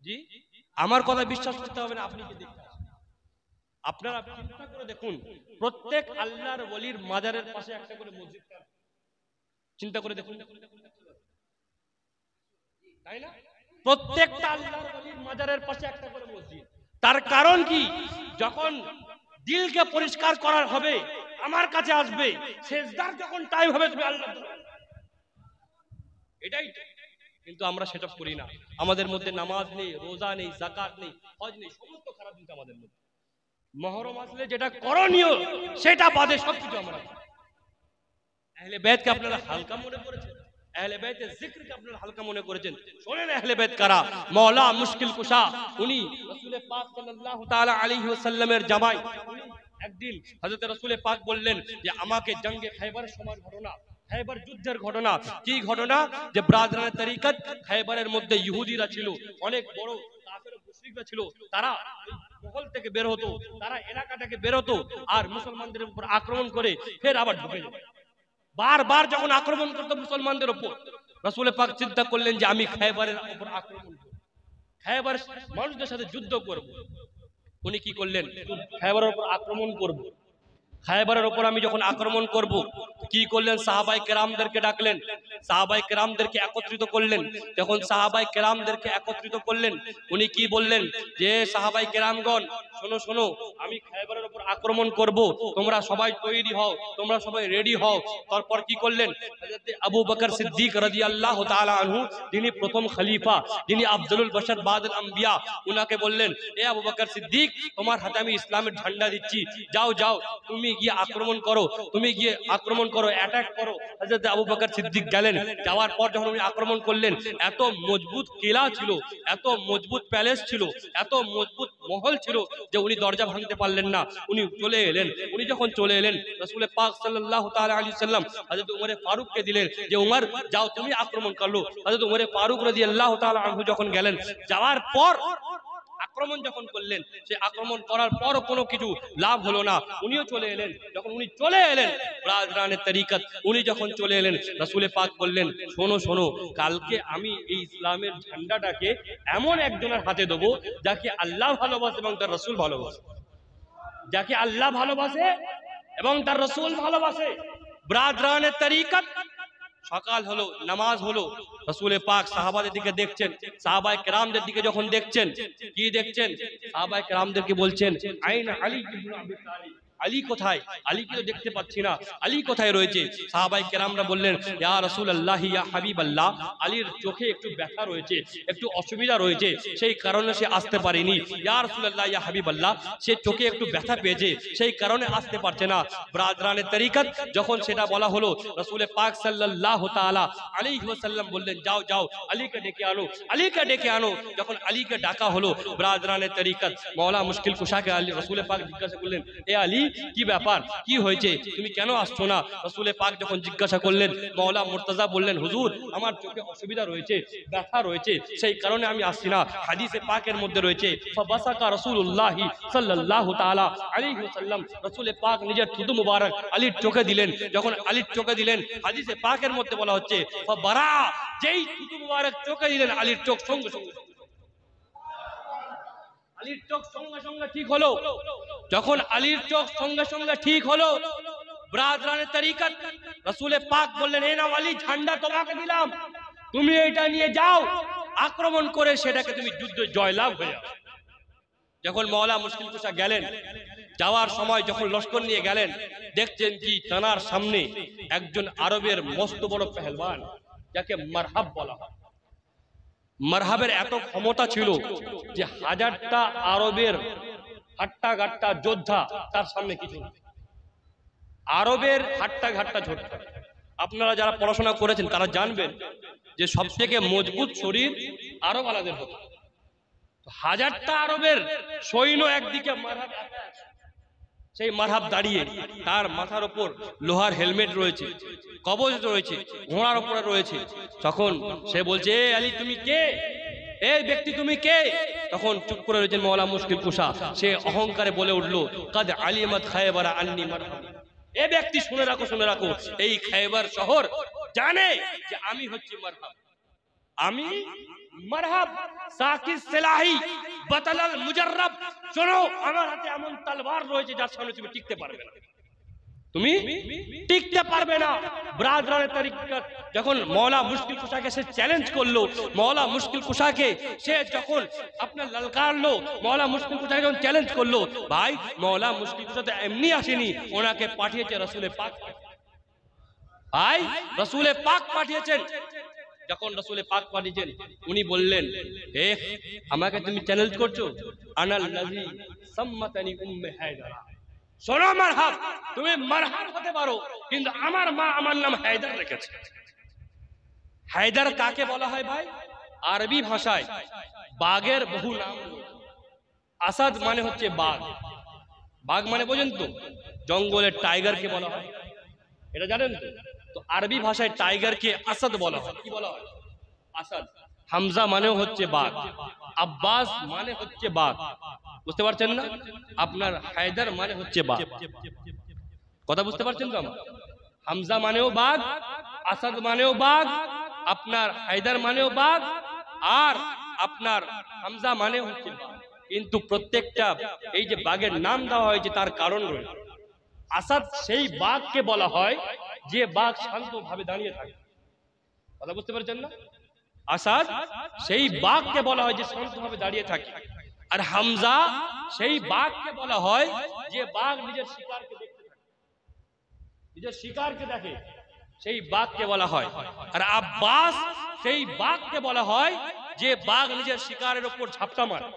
জি, আমার কথা বিশ্বাস করতে হবে না, আপনি কি দেখতে আসেন? আপনারা চিন্তা করে দেখুন, প্রত্যেক আল্লাহর ওলির মাজারের পাশে একটা করে মসজিদ। চিন্তা করে দেখুন, তাই না? প্রত্যেকটা আল্লাহর ওলির মাজারের পাশে একটা করে মসজিদ। তার কারণ কি? যখন দিলকে পরিষ্কার করার হবে, আমার কাছে আসবে, সেজদার যখন টাইম হবে, তুমি আল্লাহ, এটাই। কিন্তু আমরা সেটা করি না। আমাদের মধ্যে নামাজ নেই, রোজা নেই, যাকাত নেই, হজ নেই, সমস্ত খারাপ জিনিস আমাদের মধ্যে। মুহররম আসলে যেটা করণীয় সেটা বাদে সবকিছু আমরা। আহলে বাইতকে আপনারা হালকা মনে করেছেন, আহলে বাইতের জিকিরকে আপনারা হালকা মনে করেছেন। শুনেন আহলে বাইত কারা, মাওলা মুশকিল কুশা, উনি রাসূল পাক সাল্লাল্লাহু তাআলা আলাইহি ওয়াসাল্লামের জামাই। একদিন হযরত রাসূল পাক বললেন যে আমাকে জঙ্গে খায়বারের সময় ঘটনা, খায়বার যুদ্ধের ঘটনা। কি ঘটনা? যে ব্রাদারের তরিকত খায়বারের মধ্যে ইহুদিরা ছিল, অনেক বড় কাফের মুশরিকরা ছিল। তারা মহল থেকে বের হতো, তারা এলাকা থেকে বের হতো, আর মুসলমানদের উপর আক্রমণ করে ফের আবার ঢুকে যেত। বারবার যখন আক্রমণ করতো মুসলমানদের উপর, রাসূল পাক চিন্তা করলেন যে আমি খায়বারের উপর আক্রমণ করব, খায়বারের মানুষদের সাথে যুদ্ধ করব। উনি কি করলেন? খায়বারের উপর আক্রমণ করব। খায়বারের উপর আমি যখন আক্রমণ করব, কি করলেন? সাহাবায়ে কেরামদেরকে ডাকলেন, সাহাবায়ে কেরামদেরকে একত্রিত করলেন। যখন সাহাবায়ে কেরামদেরকে একত্রিত করলেন, উনি কি বললেন? যে সাহাবায়ে কেরামগণ, শোনো শোনো, আমি খায়বারের উপর আক্রমণ করব, তোমরা সবাই তৈরি হও, তোমরা সবাই রেডি হও। তারপর কি করলেন? হযরত আবু বকর সিদ্দিক রাদিয়াল্লাহু তাআলা আনহু, যিনি প্রথম খলিফা, যিনি আফজলুল বশর বাদুল আম্বিয়া, উনাকে বললেন, এ আবু বকর সিদ্দিক, তোমার হাতে আমি ইসলামের ঝান্ডা দিচ্ছি, যাও যাও তুমি গিয়ে আক্রমণ করো, তুমি গিয়ে আক্রমণ করো, অ্যাটাক করো। হযরত আবু বকর সিদ্দিক গেলেন। যাওয়ার পর যখন উনি আক্রমণ করলেন, এত মজবুত কিলা ছিল, এত মজবুত প্যালেস ছিল, এত মজবুত মহল ছিল যে উনি দরজা ভাঙতে পারলেন না। উনি চলে এলেন। উনি যখন চলে এলেন, রাসূল পাক সাল্লাল্লাহু তাআলা আলাইহি সাল্লাম হযরত উমর ফারুককে দিলেন যে উমর যাও তুমি আক্রমণ করো। হযরত উমর ফারুক রাদিয়াল্লাহু তাআলা আনহু যখন গেলেন, যাওয়ার পর আক্রমণ যখন করলেন, সে আক্রমণ করার পর কোনো কিছু লাভ হলো না। উনিও চলে এলেন। যখন উনি চলে এলেন রাজরানের তরিকত, উনি যখন চলে এলেন, রাসূল পাক বললেন, শোনো শোনো, কালকে আমি এই ইসলামের ঝান্ডাটাকে এমন একজনের হাতে দেবো যাকে আল্লাহ ভালোবাসে এবং তার রাসূল ভালোবাসে, যাকে আল্লাহ ভালোবাসে এবং তার রাসূল ভালোবাসে। ব্রাদরানের তরিকত, সকাল হলো, নামাজ হলো, রাসূল পাক সাহাবাদের দিকে দেখছেন, সাহাবায়ে কেরামদের দিকে যখন দেখছেন, কি দেখছেন? সাহাবায়ে কেরামদেরকে বলছেন, আইন আলী ইবনে আবি তালিব, আলী কোথায়? আলীকে তো দেখতে পাচ্ছি না, আলী কোথায় রয়েছে? সাহাবায়ে কেরামরা বললেন, ইয়া রাসূলুল্লাহ, ইয়া হাবিবাল্লাহ, আলীর চোখে একটু ব্যথা রয়েছে, একটু অসুবিধা রয়েছে, সেই কারণে সে আসতে পারেনি। ইয়া রাসূলুল্লাহ, ইয়া হাবিবাল্লাহ, সে চোখে একটু ব্যথা পেয়েছে, সেই কারণে আসতে পারছে না। ব্রাদরানের তরিকত যখন সেটা বলা হলো, রাসূল পাক সাল্লাল্লাহু তাআলা আলাইহি ওয়াসাল্লাম বললেন, যাও যাও আলীকে ডেকে আনো, আলীকে ডেকে আনো। যখন আলীকে ডাকা হলো, ব্রাদরানের তরিকত মাওলা মুশকিল কুশাকে রাসূল পাক জিজ্ঞাসা করলেন, এ আলী, কি ব্যাপার, কি হয়েছে, তুমি কেন আসছো না? রাসূল পাক যখন জিজ্ঞাসা করলেন, মাওলা মুর্তজা বললেন, হুজুর, আমার চোখে অসুবিধা রয়েছে, ব্যথা রয়েছে, সেই কারণে আমি আসছি না। হাদিসে পাকের মধ্যে রয়েছে, ফাবাসাকা রাসূলুল্লাহি সাল্লাল্লাহু তাআলা আলাইহি ওয়াসাল্লাম, রাসূল পাক নিজের থুতু মুবারক আলীর চোখে দিলেন। যখন আলীর চোখে দিলেন, হাদিসে পাকের মধ্যে বলা হচ্ছে, ফাবারা, যেই থুতু মুবারক চোখে দিলেন, আলীর চোখ সঙ্গে সঙ্গে, আলীর চোখ সঙ্গে সঙ্গে ঠিক হলো। যখন আলীর চোখ সঙ্গে সঙ্গে ঠিক হলো, ব্রাদরানের তরিকত রাসূল পাক বললেন, এ নাও আলী, ঝান্ডা তোমাকে দিলাম, তুমি এটা নিয়ে যাও, আক্রমণ করে সেটাকে তুমি যুদ্ধে জয়লাভ হয়ে যাও। যখন মাওলা মুশকিল কুশা গেলেন, যাওয়ার সময় যখন লস্কর নিয়ে গেলেন, দেখছেন কি তানার সামনে একজন আরবের মস্ত বড় পেহলওয়ান, যাকে মারহাব বলা হয়। মারহাবের এত ক্ষমতা ছিল যে হাজারটা আরবের হাট্টা গাট্টা যোদ্ধা তার সামনে কিছু না। আরবের হাট্টা ঘাট্টা যোদ্ধা, আপনারা যারা পড়াশোনা করেছেন তারা জানবেন যে সবথেকে মজবুত শরীর আরব আলাদের হতো। হাজারটা আরবের সৈন্য একদিকে, মারহাব সেই মারহাব দাঁড়িয়ে, তার মাথার উপর লোহার হেলমেট রয়েছে, কবজ রয়েছে, ঘোড়ার উপরে রয়েছে। তখন সে বলছে, এ আলী, তুমি কে? এই ব্যক্তি তুমি কে? তখন চুপ করে রয়েছেন মাওলা মুশকিল কুশা। সে অহংকারে বলে উঠলো, কাদ আলিমাত খায়বারা আন্নি মারহাব। এ ব্যক্তি শুনে রাখো, শুনে রাখো, এই খায়বার শহর জানে যে আমি হচ্ছি মারহাব, আমি মারহাব সাকিস সিলাহি বাতালাল মুজাররাব। শোনো, আমার হাতে এমন তলোয়ার রয়েছে যার সামনে তুমি টিকতে পারবে না, তুমি টিকতে পারবে না। ব্রাদরানের তরিকত যখন মাওলা মুশকিল কুশাকে সে চ্যালেঞ্জ করলো, মাওলা মুশকিল কুশাকে সে যখন আপনার ললকারলো, মাওলা মুশকিল কুশাকে যখন চ্যালেঞ্জ করলো, ভাই, মাওলা মুশকিল কুশা তো এমনি আসেনি, ওনাকে পাঠিয়েছে রাসূল পাক। ভাই, রাসূল পাক পাঠিয়েছেন। যখন রাসূল পাক পাঠিয়েছেন, উনি বললেন, হে, আমাকে তুমি চ্যালেঞ্জ করছো? আনাল্লাযী সাম্মাতানি উম্মে হায়দারা। শোনো মারহাব, তুমি মারহাব হতে পারো, কিন্তু আমার মা আমার নাম হায়দার রেখেছে। হায়দার কাকে বলা হয় ভাই? আরবি ভাষায় বাঘের বহু নাম। আসাদ মানে হচ্ছে বাঘ, বাঘ মানে বোঝেন তো, জঙ্গলের টাইগারকে বলা হয়, এটা জানেন তো? তো আরবি ভাষায় টাইগারকে আসাদ বলা হয়। কি বলা হয়? আসাদ। হামজা মানেও হচ্ছে বাঘ, আব্বাস মানে হচ্ছে বাঘ, বুঝতে পারছেন না? আপনার হায়দার মানে হচ্ছে বাঘ। কথা বুঝতে পারছেন তো? হামজা মানেও বাঘ, আসাদ মানেও বাঘ, আপনার হায়দার মানেও বাঘ, আর আপনার হামজা মানে হচ্ছে বাঘ। কিন্তু প্রত্যেকটা এই যে বাঘের নাম দেওয়া হয়েছে তার কারণ রয়েছে। আসাদ সেই বাঘকে বলা হয় যে বাঘ শান্তভাবে দাঁড়িয়ে থাকে। কথা বুঝতে পারছেন না? আসাদ সেই বাঘকে বলা হয় যে শান্তভাবে দাঁড়িয়ে থাকে। আর হামজা সেই বাঘকে বলা হয় যে বাঘ নিজের শিকারকে দেখতে থাকে, নিজের শিকারকে দেখে, সেই বাঘকে বলা হয়। আর আব্বাস সেই বাঘকে বলা হয় যে বাঘ নিজের শিকারের উপর ঝাপটা মারে।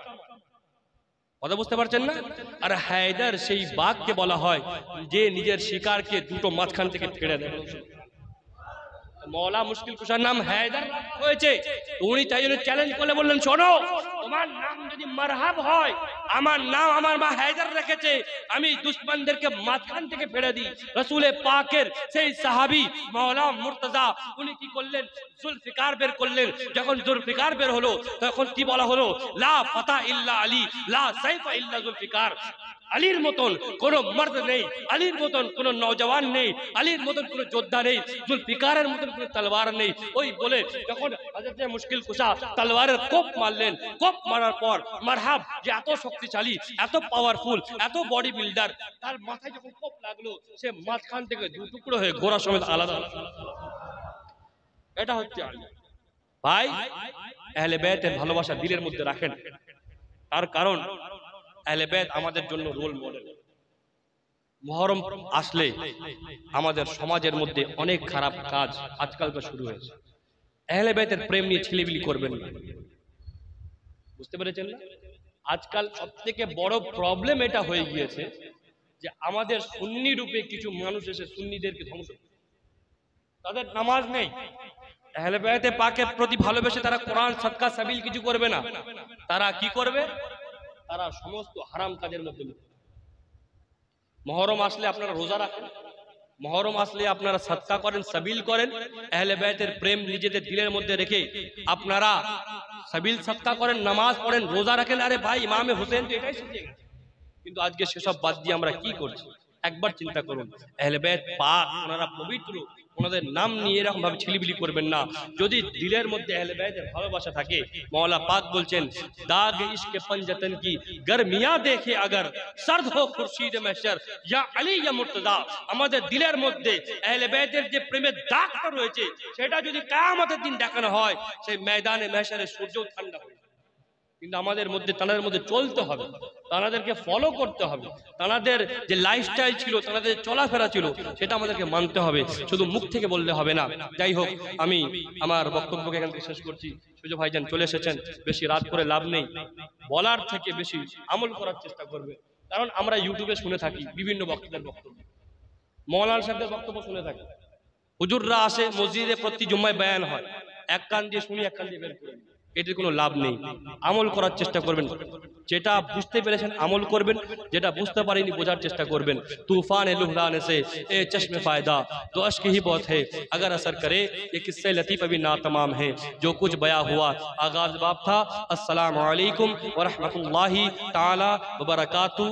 কথা বুঝতে পারছেন না? আর হায়দার সেই বাঘকে বলা হয় যে নিজের শিকারকে দুটো মাঝখান থেকে ফেড়ে দেয়। মৌলা মুশকিল কুশার নাম হায়দার হয়েছে, উনি তাই জন্য চ্যালেঞ্জ করলে বললেন, শোনো, তোমার নাম যদি মারহাব হয়, আমার নাম আমার মা হায়দার রেখেছে, আমি দুশমনদেরকে মাঝখান থেকে ফেড়ে দিই। রাসূলে পাকের সেই সাহাবী মৌলা মুর্তজা উনি কি করলেন? জুলফিকার বের করলেন। যখন জুলফিকার বের হলো তখন কি বলা হলো? লা ফাতা ইল্লা আলী, লা সাইফা ইল্লা জুলফিকার। আলীর মতন কোন মর্দ নেই, আলীর মতন কোন নওজওয়ান নেই, আলীর মতন কোন যোদ্ধা নেই, জুলফিকারের মতন কোন তলোয়ার নেই। ওই বলে যখন হযরত মুশকিল কুশা তলোয়ারের কোপ মারলেন, কোপ মারার পর মারহাব যে এত শক্তিশালী, এত পাওয়ারফুল, এত বডি বিল্ডার, তার মাথায় যখন কোপ লাগলো সে মাঝখান থেকে দু টুকরো হয়ে ঘোড়া সমেত আলাদা। এটা হচ্ছে আলী। ভাই, আহলে বাইতের ভালোবাসা দিলের মধ্যে রাখেন, তার কারণ আহলে বাইত আমাদের জন্য রোল মডেল। মুহররম আসলে আমাদের সমাজের মধ্যে অনেক খারাপ কাজ আজকালকার শুরু হয়েছে। আহলে বাইতের প্রেম নিয়ে ছিলিবিলি করবেন না, বুঝতে পেরেছেন না? আজকাল সবথেকে বড় প্রবলেম এটা হয়ে গিয়েছে যে আমাদের সুন্নি রূপে কিছু মানুষ এসে সুন্নিদেরকে ধ্বংস করে। তাদের নামাজ নেই, আহলে বাইতে পাকের প্রতি ভালোবেসে তারা কোরআন সাদকা সাবিল কিছু করবে না। তারা কি করবে? তারা সমস্ত হারাম কাজের মধ্যে লিপ্ত। মুহররম আসলে আপনারা রোজা রাখেন, মুহররম আসলে আপনারা সাদকা করেন, সাবিল করেন, আহলে বাইতের প্রেম নিজেদের দিলের মধ্যে রেখে আপনারা সাবিল সাদকা করেন, নামাজ পড়েন, রোজা রাখেন। আরে ভাই, ইমামে হোসেন তো এটাই শিখিয়ে গেছে। কিন্তু আজকে সেসব বাদ দিয়ে আমরা কি করছি? একবার চিন্তা করুন, আহলে বাইত পাক, ওনারা পবিত্র, ওনাদের নাম নিয়ে এরকম ভাবে ছিলিবিলি করবেন না। যদি দিলের মধ্যে আহলে বাইতের ভালোবাসা থাকে, মওলা পাক বলছেন, দাগ ইশকে পঞ্জতন কি গরমিয়া দেখে আগর সর্দ হো খুরশিদ महशर ইয়া আলী ইয়া মুর্তজা। আমাদের দিলের মধ্যে আহলে বাইতের যে প্রেমের দাগটা রয়েছে সেটা যদি কিয়ামতের দিন দেখানো হয়, সেই ময়দানে mahshare সূর্য ঠান্ডা হয়ে যাবে। কিন্তু আমাদের মধ্যে তাদের মধ্যে চলতে হবে, তাদেরকে ফলো করতে হবে, তাদের যে লাইফস্টাইল ছিল, তাদের চলাফেরা ছিল, সেটা আমাদেরকে মানতে হবে, শুধু মুখ থেকে বললে হবে না। যাই হোক, আমি আমার বক্তব্যকে এখান থেকে শেষ করছি। সুজয় ভাইজান চলে এসেছেন, বেশি রাত করে লাভ নেই, বলার থেকে বেশি আমল করার চেষ্টা করবে। কারণ আমরা ইউটিউবে শুনে থাকি বিভিন্ন বক্তাদের বক্তব্য, মৌলানা সাহেবদের বক্তব্য শুনে থাকি, হুজুররা আসে মসজিদে, প্রতি জুম্মায় বয়ান হয়, এক কান দিয়ে শুনি, এক কান দিয়ে বের করি, এটির কোনো লাভ নেই। আমল করার চেষ্টা করবেন, যেটা বুঝতে পেরেছেন আমল করবেন, যেটা বুঝতে পারেনি বোঝার চেষ্টা করবেন। तूफान लुहराने से ए चश्मे फायदा तो अश्क ही बहुत है, अगर असर करे ये किस्से लतीफ अभी ना तमाम है। जो कुछ बया हुआ आगाज बाब था। अस्सलाम वालेकुम व रहमतुल्लाहि ताला व बरकातहू।